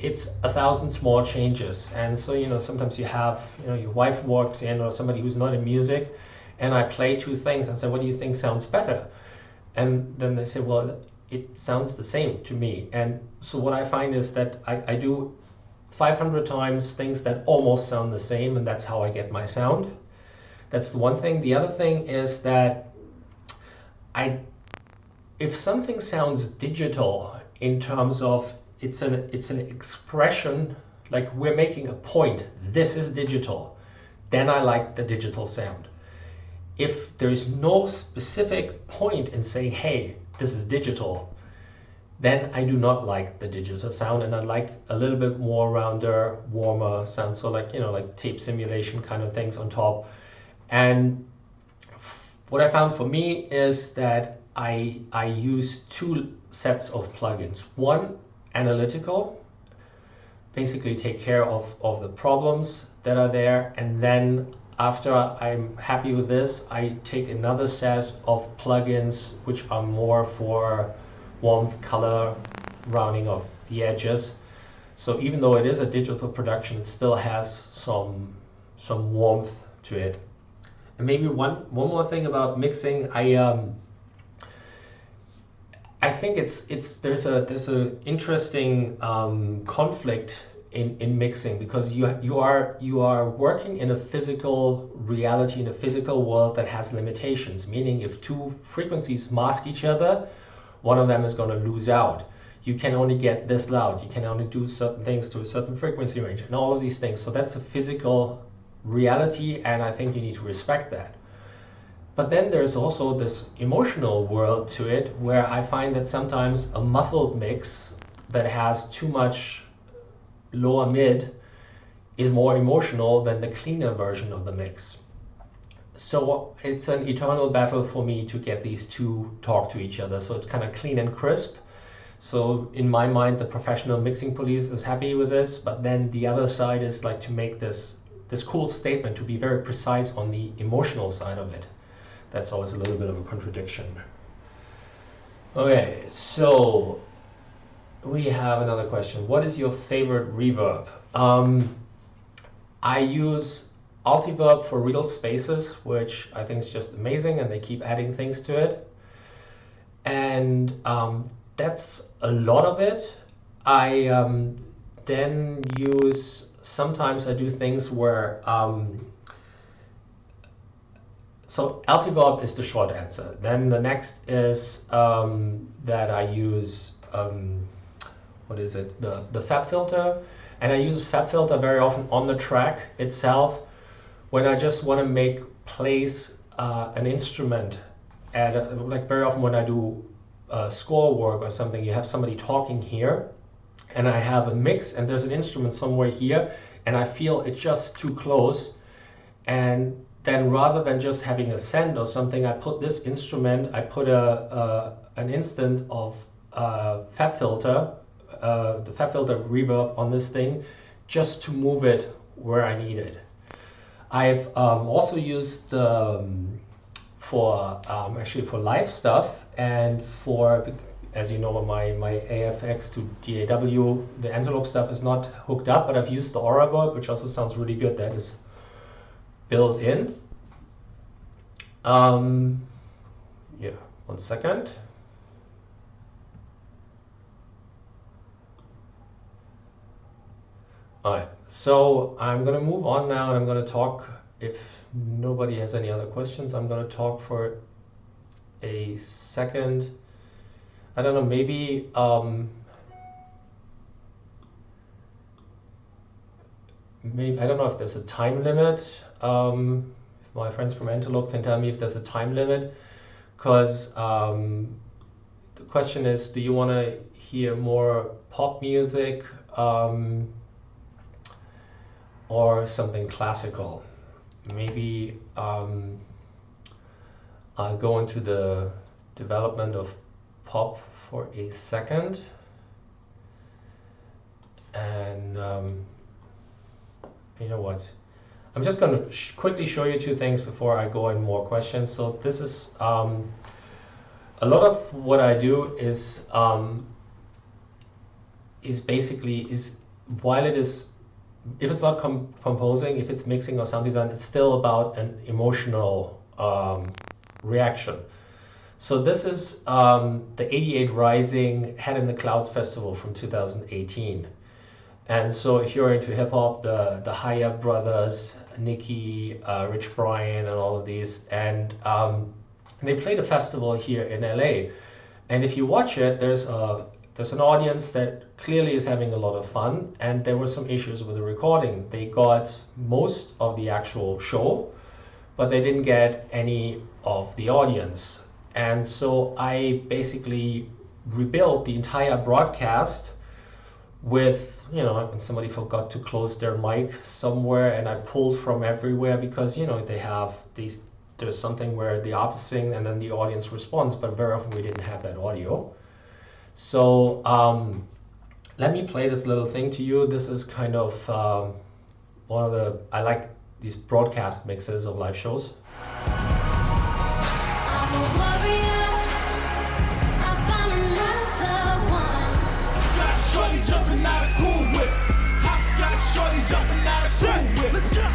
it's 1,000 small changes. And so, you know, sometimes you have, you know, your wife walks in or somebody who's not in music, and I play two things and say, what do you think sounds better? And then they say, well, it sounds the same to me. And so what I find is that I do 500 times things that almost sound the same, and that's how I get my sound. That's the one thing. The other thing is that if something sounds digital in terms of it's an expression, like we're making a point, this is digital, then I like the digital sound. If there's no specific point in saying, hey, this is digital, then I do not like the digital sound, and I like a little bit more rounder, warmer sound. So like, you know, like tape simulation kind of things on top. And what I found for me is that I use two sets of plugins. One, analytical, basically take care of the problems that are there, and then after I'm happy with this, I take another set of plugins which are more for warmth, color, rounding of the edges. So even though it is a digital production, it still has some warmth to it. And maybe one more thing about mixing, I think there's a interesting conflict in mixing, because you are working in a physical reality, in a physical world that has limitations, meaning if two frequencies mask each other, one of them is going to lose out. You can only get this loud, you can only do certain things to a certain frequency range, and all of these things. So that's a physical reality, and I think you need to respect that. But then there's also this emotional world to it, where I find that sometimes a muffled mix that has too much lower mid is more emotional than the cleaner version of the mix. So it's an eternal battle for me to get these two talk to each other. So it's kind of clean and crisp. So in my mind, the professional mixing police is happy with this, but then the other side is like to make this cool statement, to be very precise on the emotional side of it. That's always a little bit of a contradiction. Okay, so we have another question. What is your favorite reverb? I use Altiverb for real spaces, which I think is just amazing, and they keep adding things to it. And that's a lot of it. I then use, sometimes I do things where, so Altiverb is the short answer. Then the next is that I use, what is it, the Fab filter. And I use Fab filter very often on the track itself when I just want to place an instrument at, like very often when I do score work or something, you have somebody talking here, and I have a mix and there's an instrument somewhere here, and I feel it's just too close. And then rather than just having a send or something, I put this instrument, I put an instant of Fab filter, the Fab filter reverb on this thing, just to move it where I need it. I've also used actually for live stuff, and for, as you know, my AFX to DAW, the Antelope stuff is not hooked up, but I've used the Reverb, which also sounds really good. That is built in. Yeah, 1 second. Alright, so I'm going to move on now, and I'm going to talk, if nobody has any other questions, I'm going to talk for a second. I don't know, maybe I don't know if there's a time limit. If my friends from Antelope can tell me if there's a time limit, because the question is, do you want to hear more pop music or something classical? Maybe I'll go into the development of pop for a second, and you know what? I'm just going to quickly show you two things before I go in more questions. So this is a lot of what I do is basically while it is, if it's not composing, if it's mixing or sound design, it's still about an emotional reaction. So this is the 88 Rising Head in the Cloud Festival from 2018. And so if you're into hip hop, the Higher Brothers, Nicki, Rich Brian, and all of these, and they played a festival here in LA. And if you watch it, there's an audience that clearly is having a lot of fun, and there were some issues with the recording. They got most of the actual show, but they didn't get any of the audience. And so I basically rebuilt the entire broadcast with, you know, when somebody forgot to close their mic somewhere, and I pulled from everywhere because, you know, they have these, there's something where the artist sings and then the audience responds, but very often we didn't have that audio. So let me play this little thing to you. This is kind of one of the, I like these broadcast mixes of live shows.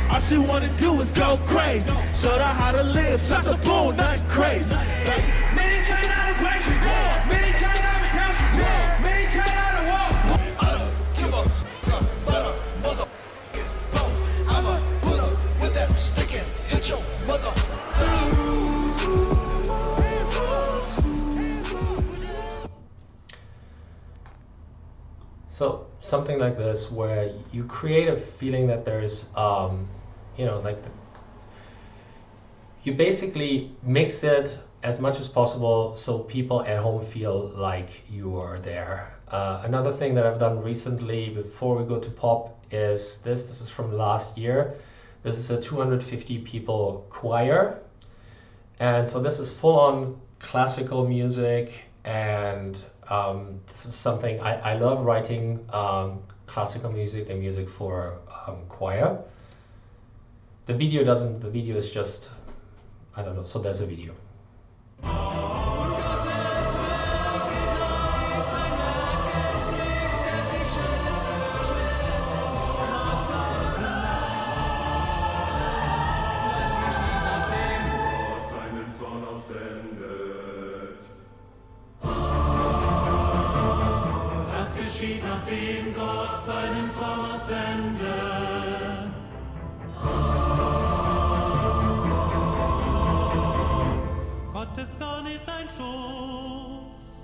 All she wanna do is go crazy. Showed her how to live, such a boom, nothing crazy. Many trying out of break, many trying out of couch, many trying out of walk. I don't give a mother. I'ma pull up with that stick and hit your mother. So something like this, where you create a feeling that there's, you know, like you basically mix it as much as possible so people at home feel like you are there. Another thing that I've done recently before we go to pop is this. This is from last year. This is a 250 people choir. And so this is full on classical music, and this is something I love writing classical music and music for choir. The video is just, I don't know, so there's a video. Nachdem Gott seinen Sommer sendet. Gottes Zorn ist ein Schuss,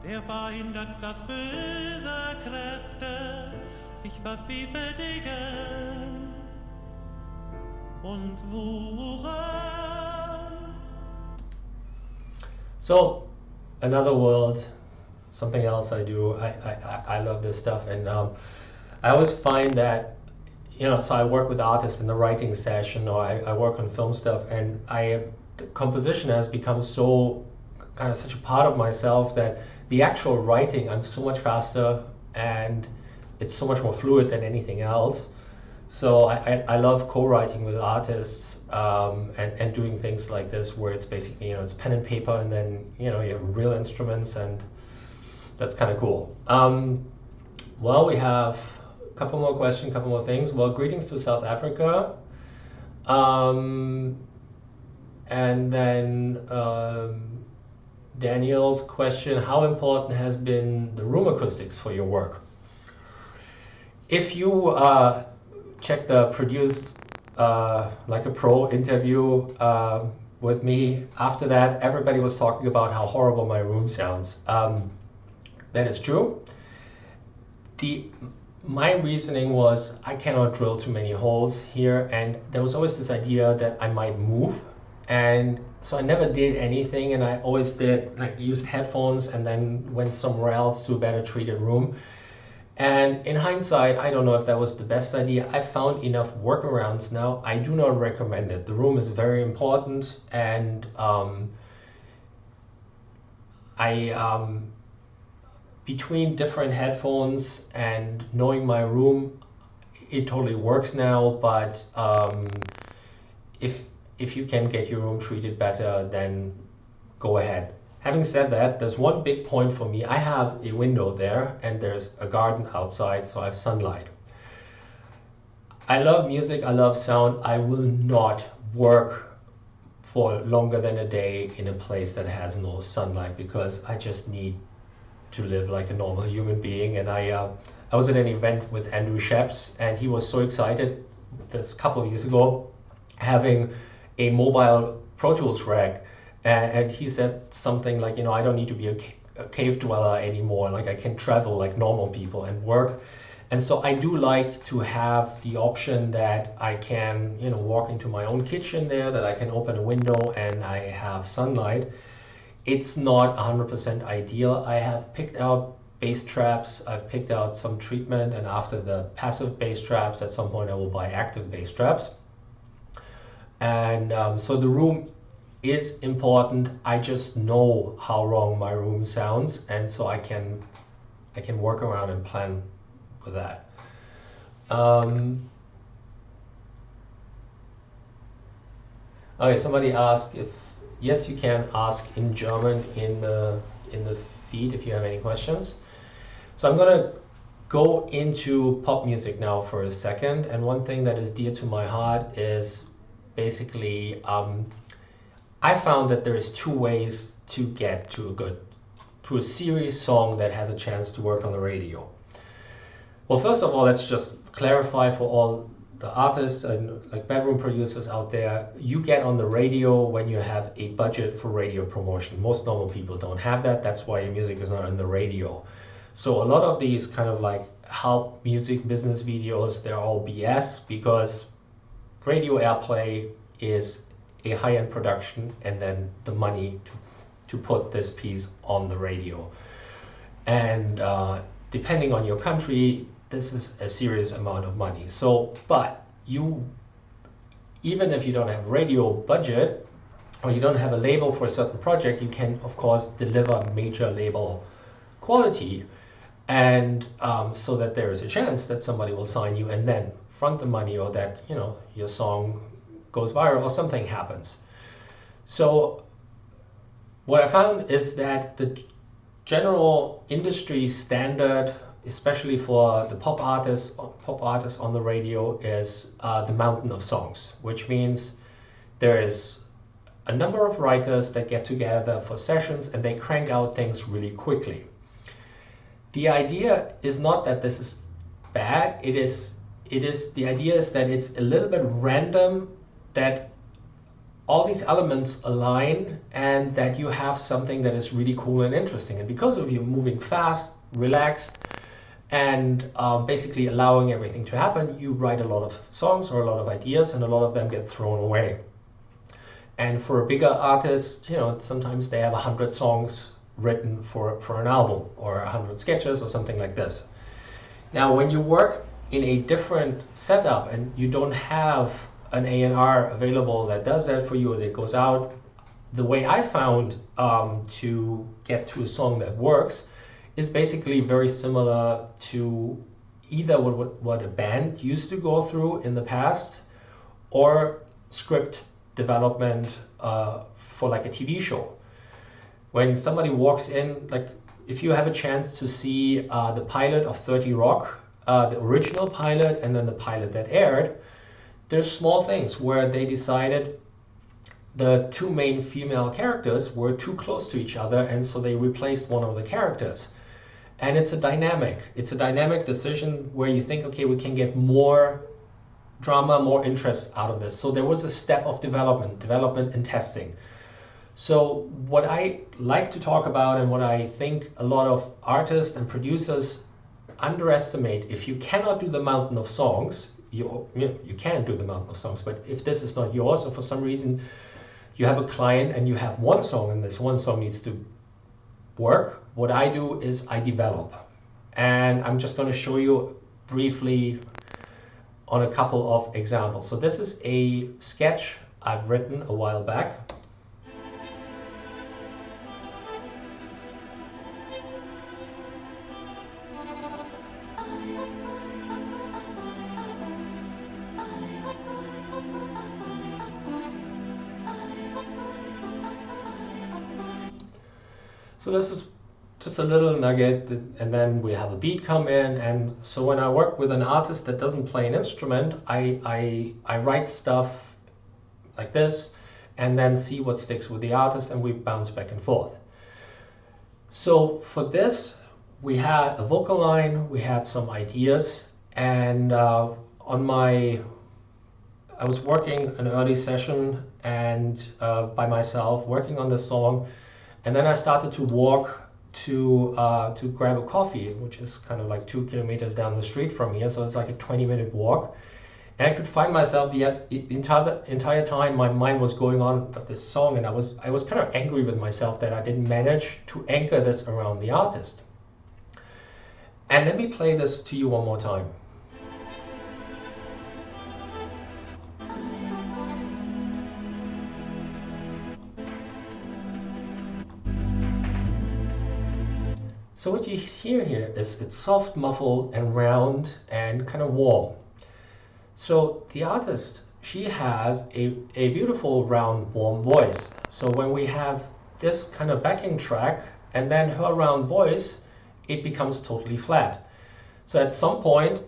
der verhindert, dass böse Kräfte sich vervielfältigen und wuchern. So, another world. Something else I do. I love this stuff, and I always find that, you know, so I work with artists in the writing session, or I work on film stuff, and the composition has become so kind of such a part of myself that the actual writing, I'm so much faster and it's so much more fluid than anything else. So I love co-writing with artists and doing things like this, where it's basically, you know, it's pen and paper, and then, you know, you have real instruments, and that's kind of cool. Well, we have a couple more questions, couple more things. Well, greetings to South Africa. And then Daniel's question, how important has been the room acoustics for your work? If you check the Produce Like a Pro interview with me, after that, everybody was talking about how horrible my room sounds. That is true. My reasoning was I cannot drill too many holes here, and there was always this idea that I might move, and so I never did anything, and I always did like used headphones and then went somewhere else to a better treated room. And in hindsight, I don't know if that was the best idea. I found enough workarounds now. I do not recommend it. The room is very important, and between different headphones and knowing my room, it totally works now. But if you can get your room treated better, then go ahead. Having said that, there's one big point for me. I have a window there, and there's a garden outside, so I have sunlight. I love music, I love sound. I will not work for longer than a day in a place that has no sunlight, because I just need to live like a normal human being, and I I was at an event with Andrew Sheps, and he was so excited this couple of years ago having a mobile Pro Tools rack, and he said something like, I don't need to be a cave dweller anymore, like I can travel like normal people and work. And so I do like to have the option that I can, walk into my own kitchen there, that I can open a window and I have sunlight. It's not 100% ideal. I have picked out bass traps, I've picked out some treatment, and after the passive bass traps, at some point I will buy active bass traps. And so the room is important. I just know how wrong my room sounds, and so I can work around and plan with that. Okay, somebody asked if yes, you can ask in German in the feed if you have any questions. So I'm gonna go into pop music now for a second, and one thing that is dear to my heart is basically I found that there is two ways to get to a serious song that has a chance to work on the radio. Well, first of all, let's just clarify for all the artists and like bedroom producers out there, you get on the radio when you have a budget for radio promotion. Most normal people don't have that. That's why your music is not on the radio. So a lot of these kind of like help music business videos, they're all BS, because radio airplay is a high-end production and then the money to put this piece on the radio. And depending on your country, this is a serious amount of money. So, but even if you don't have radio budget or you don't have a label for a certain project, you can of course deliver major label quality, and so that there is a chance that somebody will sign you and then front the money, or that your song goes viral or something happens. So what I found is that the general industry standard, especially for the pop artists on the radio, is the mountain of songs, which means there is a number of writers that get together for sessions and they crank out things really quickly. The idea is not that this is bad. The idea is that it's a little bit random, that all these elements align and that you have something that is really cool and interesting. And because of you moving fast, relaxed, and basically allowing everything to happen, you write a lot of songs or a lot of ideas, and a lot of them get thrown away. And for a bigger artist, sometimes they have 100 songs written for an album, or 100 sketches or something like this. Now, when you work in a different setup and you don't have an A&R available that does that for you, or that goes out, the way I found to get to a song that works is basically very similar to either what a band used to go through in the past, or script development for like a TV show. When somebody walks in, like if you have a chance to see the pilot of 30 Rock, the original pilot and then the pilot that aired, there's small things where they decided the two main female characters were too close to each other, and so they replaced one of the characters. And it's a dynamic decision where you think, okay, we can get more drama, more interest out of this. So there was a step of development and testing. So what I like to talk about, and what I think a lot of artists and producers underestimate, if you cannot do the mountain of songs, you can do the mountain of songs, but if this is not yours, or for some reason you have a client and you have one song and this one song needs to work, what I do is I develop. And I'm just going to show you briefly on a couple of examples. So this is a sketch I've written a while back. So this is just a little nugget, and then we have a beat come in. And so when I work with an artist that doesn't play an instrument, I write stuff like this and then see what sticks with the artist, and we bounce back and forth. So for this, we had a vocal line, we had some ideas, and I was working an early session and by myself working on the song, and then I started to walk to grab a coffee, which is kind of like 2 kilometers down the street from here, so it's like a 20-minute walk. And I could find myself the entire time my mind was going on with this song, and I was kind of angry with myself that I didn't manage to anchor this around the artist. And let me play this to you one more time. So what you hear here is it's soft, muffled, and round, and kind of warm. So the artist, she has a beautiful, round, warm voice. So when we have this kind of backing track, and then her round voice, it becomes totally flat. So at some point,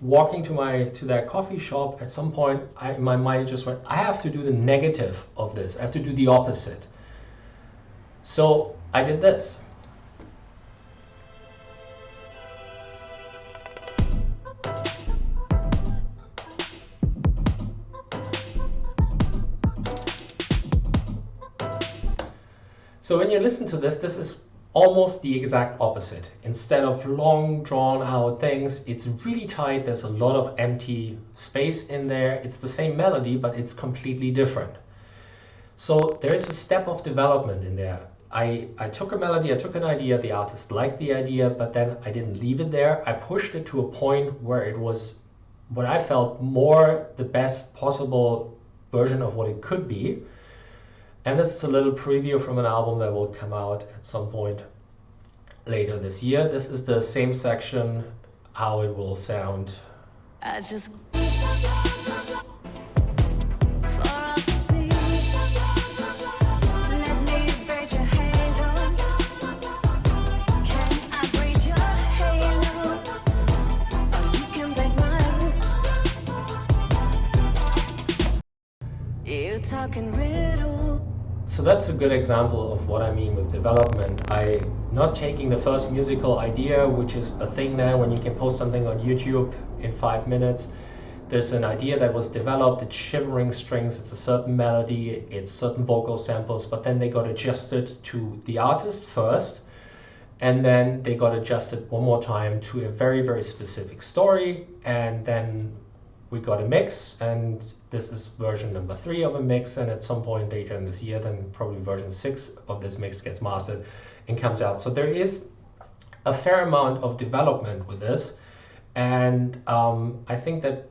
walking to that coffee shop, at some point, my mind just went, I have to do the negative of this. I have to do the opposite. So I did this. So when you listen to this, this is almost the exact opposite. Instead of long, drawn-out things, it's really tight. There's a lot of empty space in there. It's the same melody, but it's completely different. So there is a step of development in there. I took a melody, I took an idea, the artist liked the idea, but then I didn't leave it there. I pushed it to a point where it was what I felt more the best possible version of what it could be. And this is a little preview from an album that will come out at some point later this year. This is the same section, how it will sound. I just talking riddle. So that's a good example of what I mean with development. Not taking the first musical idea, which is a thing now when you can post something on YouTube in 5 minutes. There's an idea that was developed, it's shivering strings, it's a certain melody, it's certain vocal samples, but then they got adjusted to the artist first, and then they got adjusted one more time to a very, very specific story, and then we got a mix, and this is version number 3 of a mix, and at some point later in this year, then probably version 6 of this mix gets mastered and comes out. So there is a fair amount of development with this, and I think that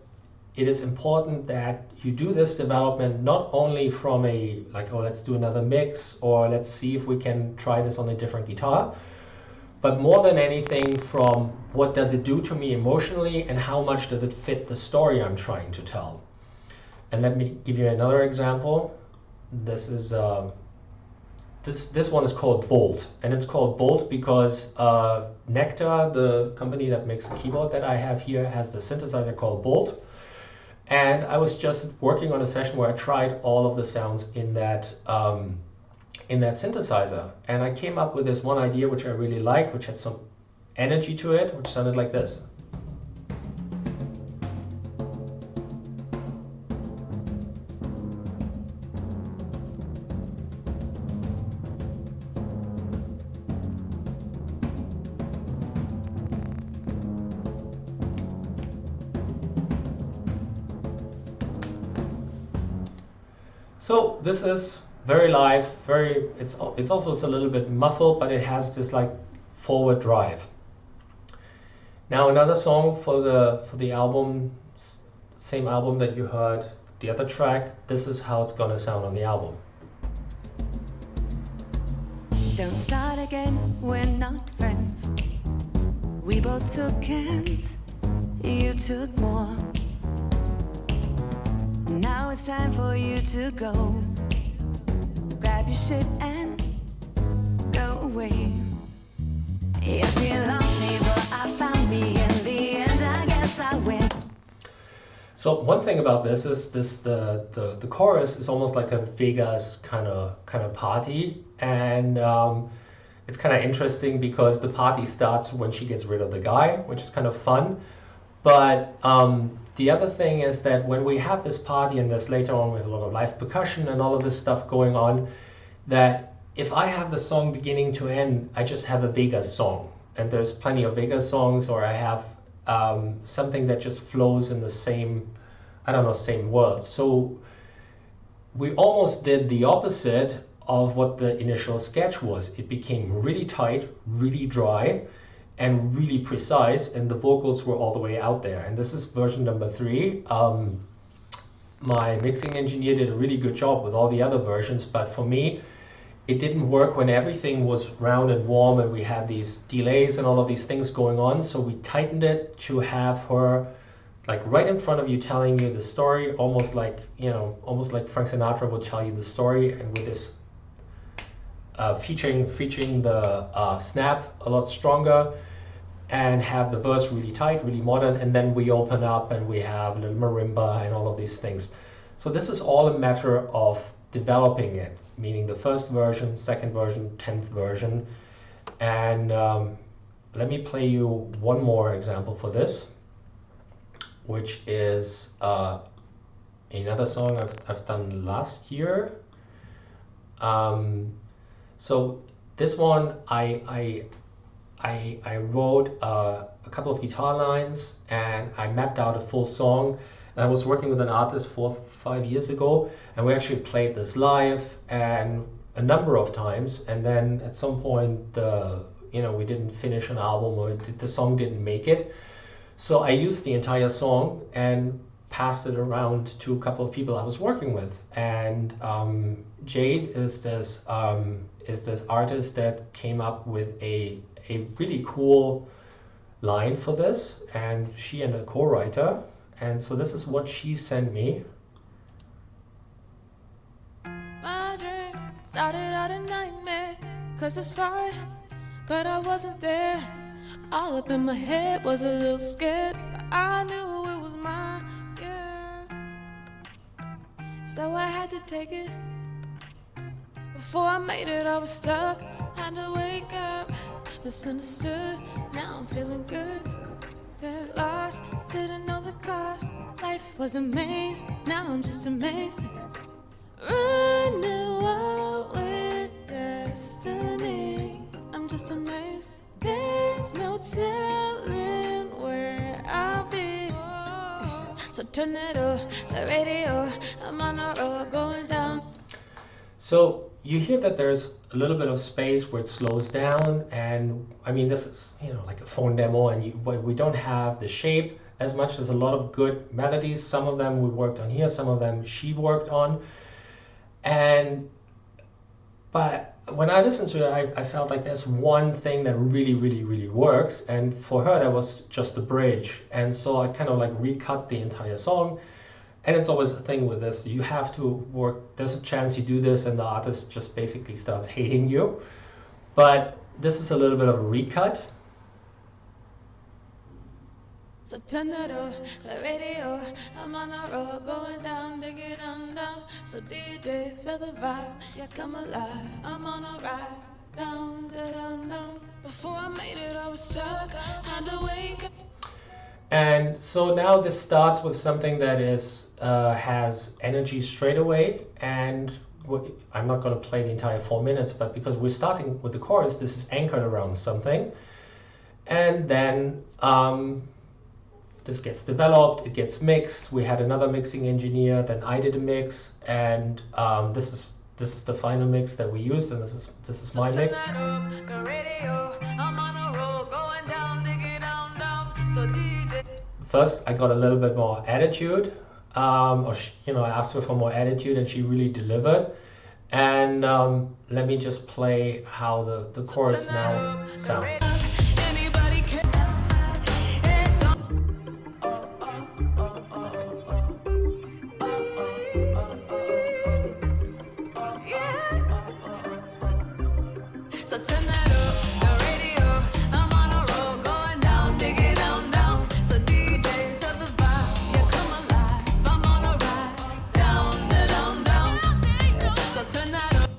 it is important that you do this development not only from a like, oh, let's do another mix, or let's see if we can try this on a different guitar, but more than anything from what does it do to me emotionally and how much does it fit the story I'm trying to tell. And let me give you another example. This is this one is called Bolt, and it's called Bolt because Nectar, the company that makes the keyboard that I have here, has the synthesizer called Bolt. And I was just working on a session where I tried all of the sounds in that synthesizer, and I came up with this one idea which I really liked, which had some energy to it, which sounded like this. So this is very live, it's also a little bit muffled, but it has this like forward drive. Now another song for the album, same album that you heard, the other track, this is how it's gonna sound on the album. Don't start again, we're not friends. We both took and you took more. Now it's time for you to go. Grab your shit and go away. Yes, you lost me, but I found me. In the end, I guess I win. So one thing about this is the chorus is almost like a Vegas kind of party, and it's kind of interesting because the party starts when she gets rid of the guy, which is kind of fun. But the other thing is that when we have this party, and there's later on we have a lot of live percussion and all of this stuff going on, that if I have the song beginning to end, I just have a Vegas song. And there's plenty of Vegas songs, or I have something that just flows in the same, I don't know, same words. So we almost did the opposite of what the initial sketch was. It became really tight, really dry, and really precise, and the vocals were all the way out there. And this is version number 3. My mixing engineer did a really good job with all the other versions, but for me, it didn't work when everything was round and warm and we had these delays and all of these things going on. So we tightened it to have her like right in front of you telling you the story, almost like, you know, almost like Frank Sinatra would tell you the story, and with this featuring the snap a lot stronger, and have the verse really tight, really modern, and then we open up and we have a little marimba and all of these things. So this is all a matter of developing it, meaning the first version, second version, 10th version. And let me play you one more example for this, which is another song I've done last year. So this one I wrote a couple of guitar lines and I mapped out a full song. And I was working with an artist 4 or 5 years ago, and we actually played this live and a number of times. And then at some point, you know, we didn't finish an album, or the song didn't make it. So I used the entire song and passed it around to a couple of people I was working with. And Jade is this artist that came up with a really cool line for this, and she and a co-writer. And so this is what she sent me. My dream started out a nightmare, 'cause I saw it, but I wasn't there. All up in my head, was a little scared, but I knew it was mine, yeah. So I had to take it. Before I made it, I was stuck. Had to wake up, misunderstood. Now I'm feeling good. Yeah, lost, didn't know the cost. Life was a maze, now I'm just amazed. Running wild with destiny. I'm just amazed. There's no telling where I'll be. So turn it up, the radio. I'm on a road going down. So you hear that there's a little bit of space where it slows down, and I mean, this is, you know, like a phone demo, and we don't have the shape as much. There's a lot of good melodies. Some of them we worked on here, some of them she worked on. But when I listened to it, I felt like there's one thing that really works, and for her that was just the bridge. And so I kind of like recut the entire song. And it's always a thing with this, you have to work, there's a chance you do this and the artist just basically starts hating you. But this is a little bit of a recut. So turn that up, the radio. I'm on a road going down, dig it down, down. So DJ, feel the vibe, yeah, come alive. I'm on a ride, down, down, down. Before I made it, I was stuck, had to wake up. And so now this starts with something that is has energy straight away, and I'm not going to play the entire 4 minutes, but because we're starting with the chorus, this is anchored around something. And then this gets developed, it gets mixed. We had another mixing engineer, then I did a mix, and this is the final mix that we used, and this is my mix. First, I got a little bit more attitude, I asked her for more attitude, and she really delivered. And let me just play how the chorus now sounds. So turn that up, the radio. I'm on a roll, going down, dig it down, down. So DJ, feel the vibe, yeah, come alive. I'm on a ride, down, down, down. So turn that up.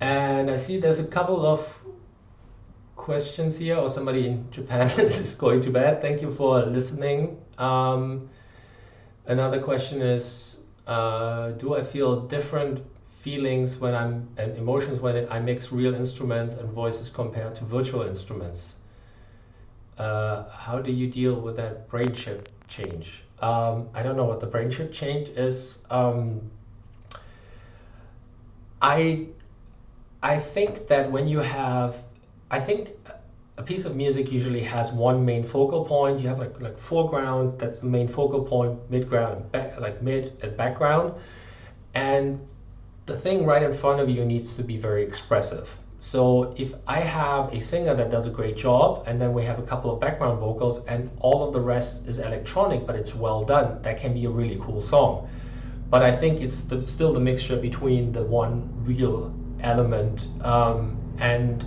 And I see there's a couple of questions here, or somebody in Japan is going to bed. Thank you for listening. Another question is, do I feel different feelings and emotions when I mix real instruments and voices compared to virtual instruments? How do you deal with that brain shift change? I don't know what the brain shift change is. I think that when you have, I think a piece of music usually has one main focal point. You have like foreground, that's the main focal point, midground, mid and background, and the thing right in front of you needs to be very expressive. So if I have a singer that does a great job, and then we have a couple of background vocals, and all of the rest is electronic, but it's well done, that can be a really cool song. But I think it's still the mixture between the one real element, and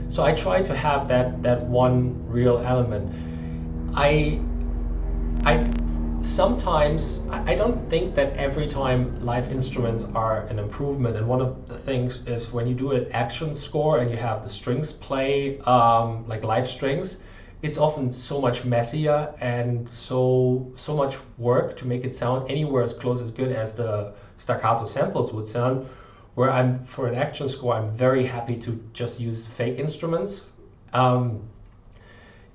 so I try to have that one real element. I sometimes, I don't think that every time live instruments are an improvement, and one of the things is when you do an action score and you have the strings play like live strings, it's often so much messier and so much work to make it sound anywhere as close as good as the staccato samples would sound, where for an action score, I'm very happy to just use fake instruments.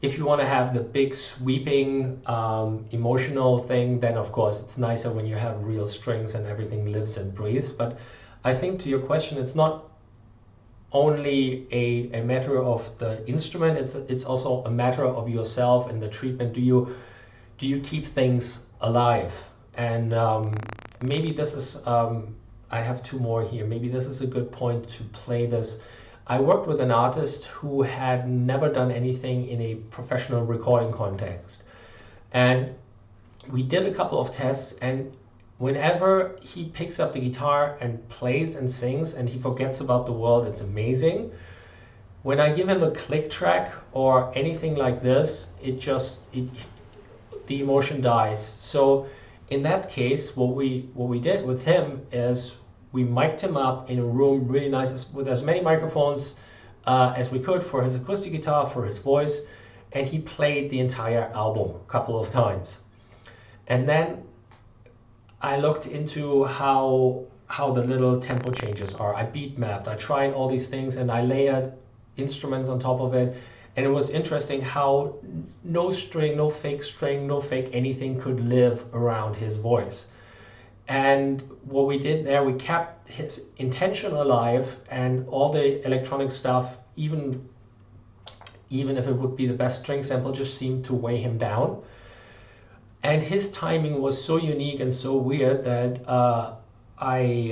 If you want to have the big sweeping emotional thing, then of course it's nicer when you have real strings and everything lives and breathes. But I think to your question, it's not only a matter of the instrument, it's also a matter of yourself and the treatment. Do you keep things alive? And maybe this is, I have two more here, maybe this is a good point to play this. I worked with an artist who had never done anything in a professional recording context. And we did a couple of tests, and whenever he picks up the guitar and plays and sings and he forgets about the world, it's amazing. When I give him a click track or anything like this, the emotion dies. So in that case, what we did with him is we mic'd him up in a room really nice with as many microphones as we could for his acoustic guitar, for his voice, and he played the entire album a couple of times. And then I looked into how the little tempo changes are. I beat mapped, I tried all these things, and I layered instruments on top of it. And it was interesting how no string, no fake anything could live around his voice. And what we did there, we kept his intention alive, and all the electronic stuff, even if it would be the best string sample, just seemed to weigh him down. And his timing was so unique and so weird that I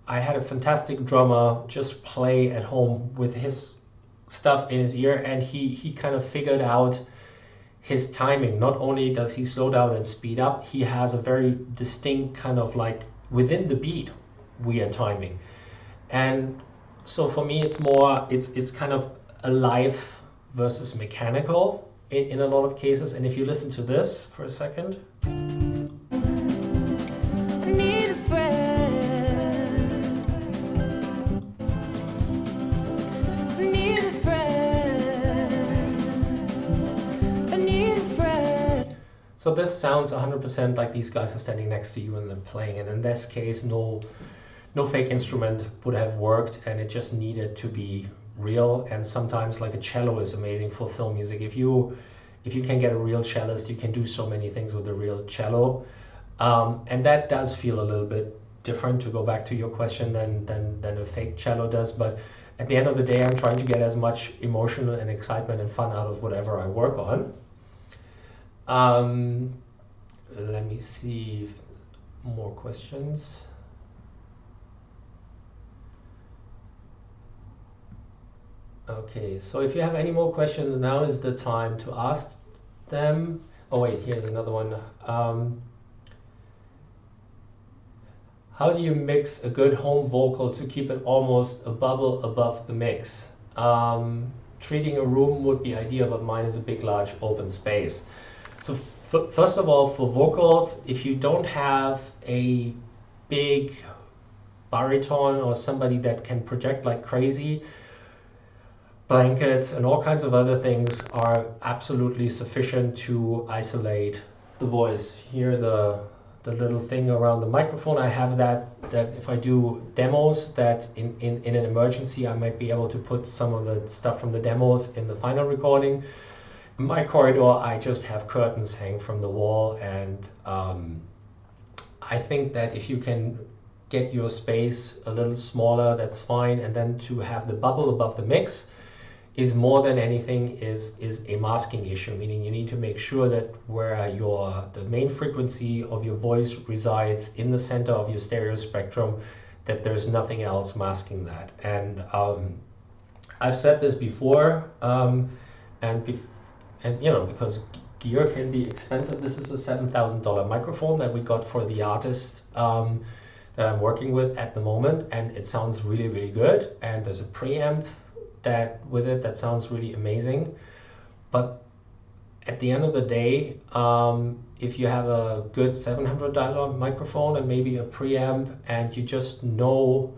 had a fantastic drummer just play at home with his stuff in his ear, and he kind of figured out his timing. Not only does he slow down and speed up, he has a very distinct kind of like within the beat weird timing. And so for me it's more, it's kind of alive versus mechanical in a lot of cases. And if you listen to this for a second, so this sounds 100% like these guys are standing next to you and they're playing, and in this case no fake instrument would have worked, and it just needed to be real. And sometimes like a cello is amazing for film music. If you can get a real cellist, you can do so many things with a real cello, and that does feel a little bit different, to go back to your question, than a fake cello does. But at the end of the day, I'm trying to get as much emotion and excitement and fun out of whatever I work on. Let me see more questions. Okay, so if you have any more questions, now is the time to ask them. Oh wait, here's another one. How do you mix a good home vocal to keep it almost a bubble above the mix? Treating a room would be ideal, but mine is a big, large open space. So first of all, for vocals, if you don't have a big baritone or somebody that can project like crazy, blankets and all kinds of other things are absolutely sufficient to isolate the voice. Here the little thing around the microphone, I have that if I do demos, that in an emergency I might be able to put some of the stuff from the demos in the final recording. In my corridor I just have curtains hang from the wall, and I think that if you can get your space a little smaller, that's fine. And then to have the bubble above the mix is more than anything is a masking issue, meaning you need to make sure that where the main frequency of your voice resides in the center of your stereo spectrum, that there's nothing else masking that. And I've said this before, and you know, because gear can be expensive. This is a $7,000 microphone that we got for the artist that I'm working with at the moment, and it sounds really, really good. And there's a preamp with it that sounds really amazing. But at the end of the day, if you have a good $700 microphone and maybe a preamp, and you just know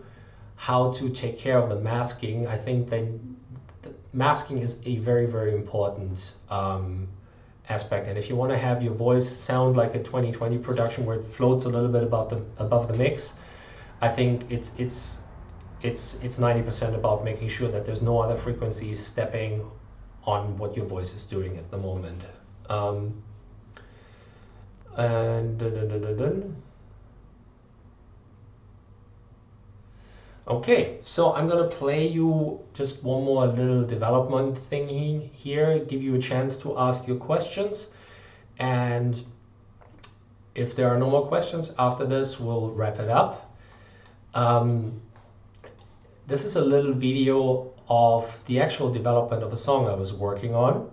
how to take care of the masking, I think then the masking is a very, very important aspect. And if you want to have your voice sound like a 2020 production where it floats a little bit above the mix, I think it's 90% about making sure that there's no other frequencies stepping on what your voice is doing at the moment. Okay, so I'm gonna play you just one more little development thing here, give you a chance to ask your questions, and if there are no more questions after this, we'll wrap it up. This is a little video of the actual development of a song I was working on,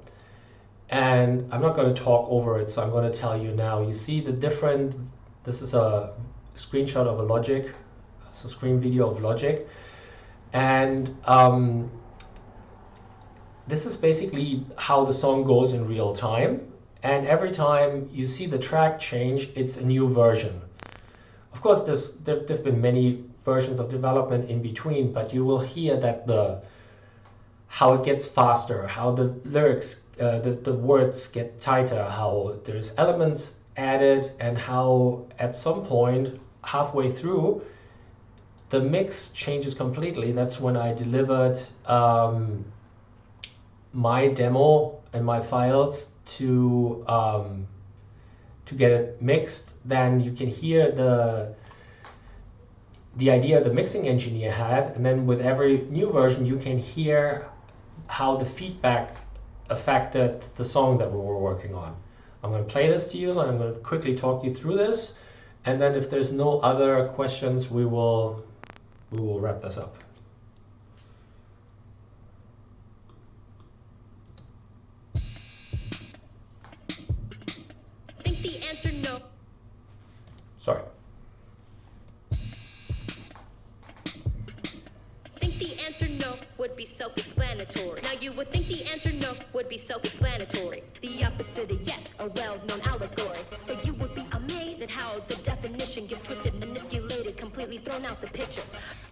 and I'm not going to talk over it, so I'm going to tell you now. You see the different, this is a screenshot of a Logic, it's a screen video of Logic, and this is basically how the song goes in real time, and every time you see the track change, it's a new version. Of course, there've been many versions of development in between, but you will hear that how it gets faster, how the lyrics, the words get tighter, how there's elements added, and how at some point halfway through the mix changes completely. That's when I delivered my demo and my files to get it mixed. Then you can hear the idea the mixing engineer had, and then with every new version you can hear how the feedback affected the song that we were working on. I'm going to play this to you, and I'm going to quickly talk you through this, and then if there's no other questions, we will wrap this up. Think the answer no. Sorry. Would be self-explanatory. Now you would think the answer no would be self-explanatory. The opposite of yes, a well-known allegory. But you would be amazed at how the definition gets twisted, manipulated, completely thrown out the picture.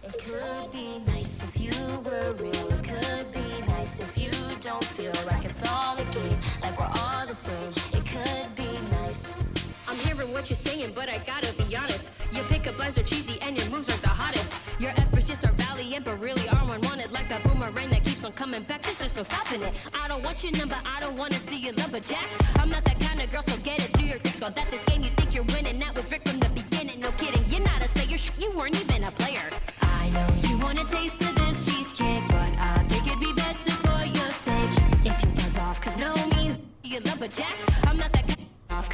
It could be nice if you were real. It could be nice if you don't feel like it's all a game, like we're all the same. It could be nice. I'm hearing what you're saying, but I gotta be honest. Your pickup lines are cheesy and your moves aren't the hottest. Your efforts just are valiant, but really are unwanted. Like a boomerang that keeps on coming back, there's just no stopping it. I don't want your number, I don't wanna see you lumberjack. I'm not that kind of girl, so get it through your thick skull. That this game you think you're winning, that was Rick from the beginning. No kidding, you're not a slayer, you weren't even a player. I know you want a taste of this cheesecake, but I think it'd be better for your sake if you buzz off, cause no means you lumberjack. I'm not that kind of off.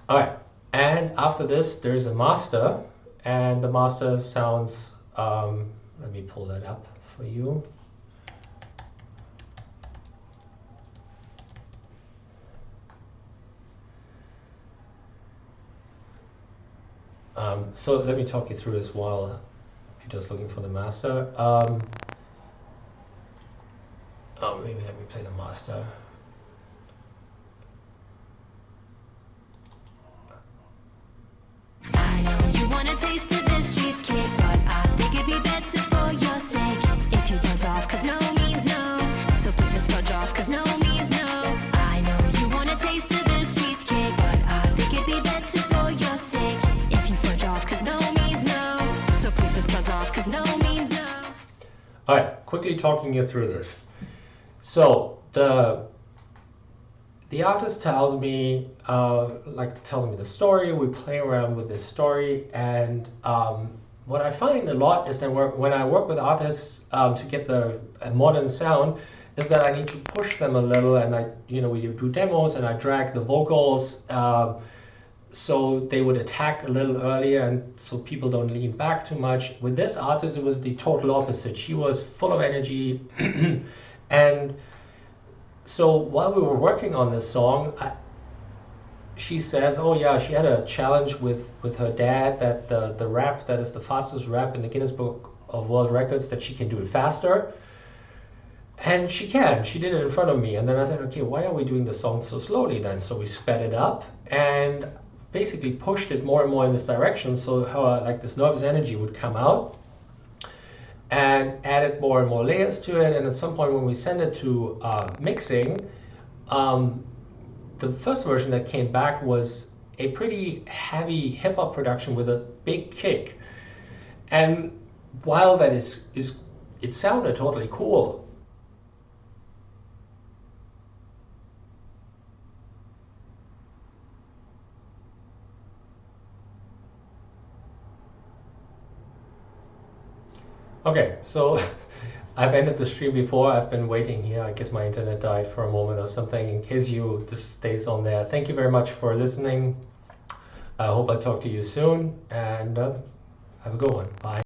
Alright, and after this there's a master, and the master sounds, let me pull that up for you. So let me talk you through this while you're just looking for the master. Maybe let me play the master. I know you wanna taste of this cheesecake, but I think it'd be better for your sake if you buzz off, cause no means no. So please just fudge off, cause no means no. I know you want a taste of this cheesecake, but I think it'd be better for your sake if you fudge off, cause no means no. So please just buzz off, cause no means no. All right, quickly talking you through this. So the artist tells me the story. We play around with this story, and what I find a lot is that when I work with artists to get a modern sound, is that I need to push them a little, and we do demos, and I drag the vocals so they would attack a little earlier, and so people don't lean back too much. With this artist, it was the total opposite. She was full of energy, and so while we were working on this song, she says, oh yeah, she had a challenge with her dad that the rap that is the fastest rap in the Guinness Book of World Records, that she can do it faster. And she can. She did it in front of me. And then I said, okay, why are we doing the song so slowly then? So we sped it up and basically pushed it more and more in this direction, so how this nervous energy would come out, and added more and more layers to it. And at some point when we sent it to mixing, the first version that came back was a pretty heavy hip-hop production with a big kick. And while that it sounded totally cool, okay, so I've ended the stream before. I've been waiting here. I guess my internet died for a moment or something. In case this stays on there. Thank you very much for listening. I hope I talk to you soon, and have a good one. Bye.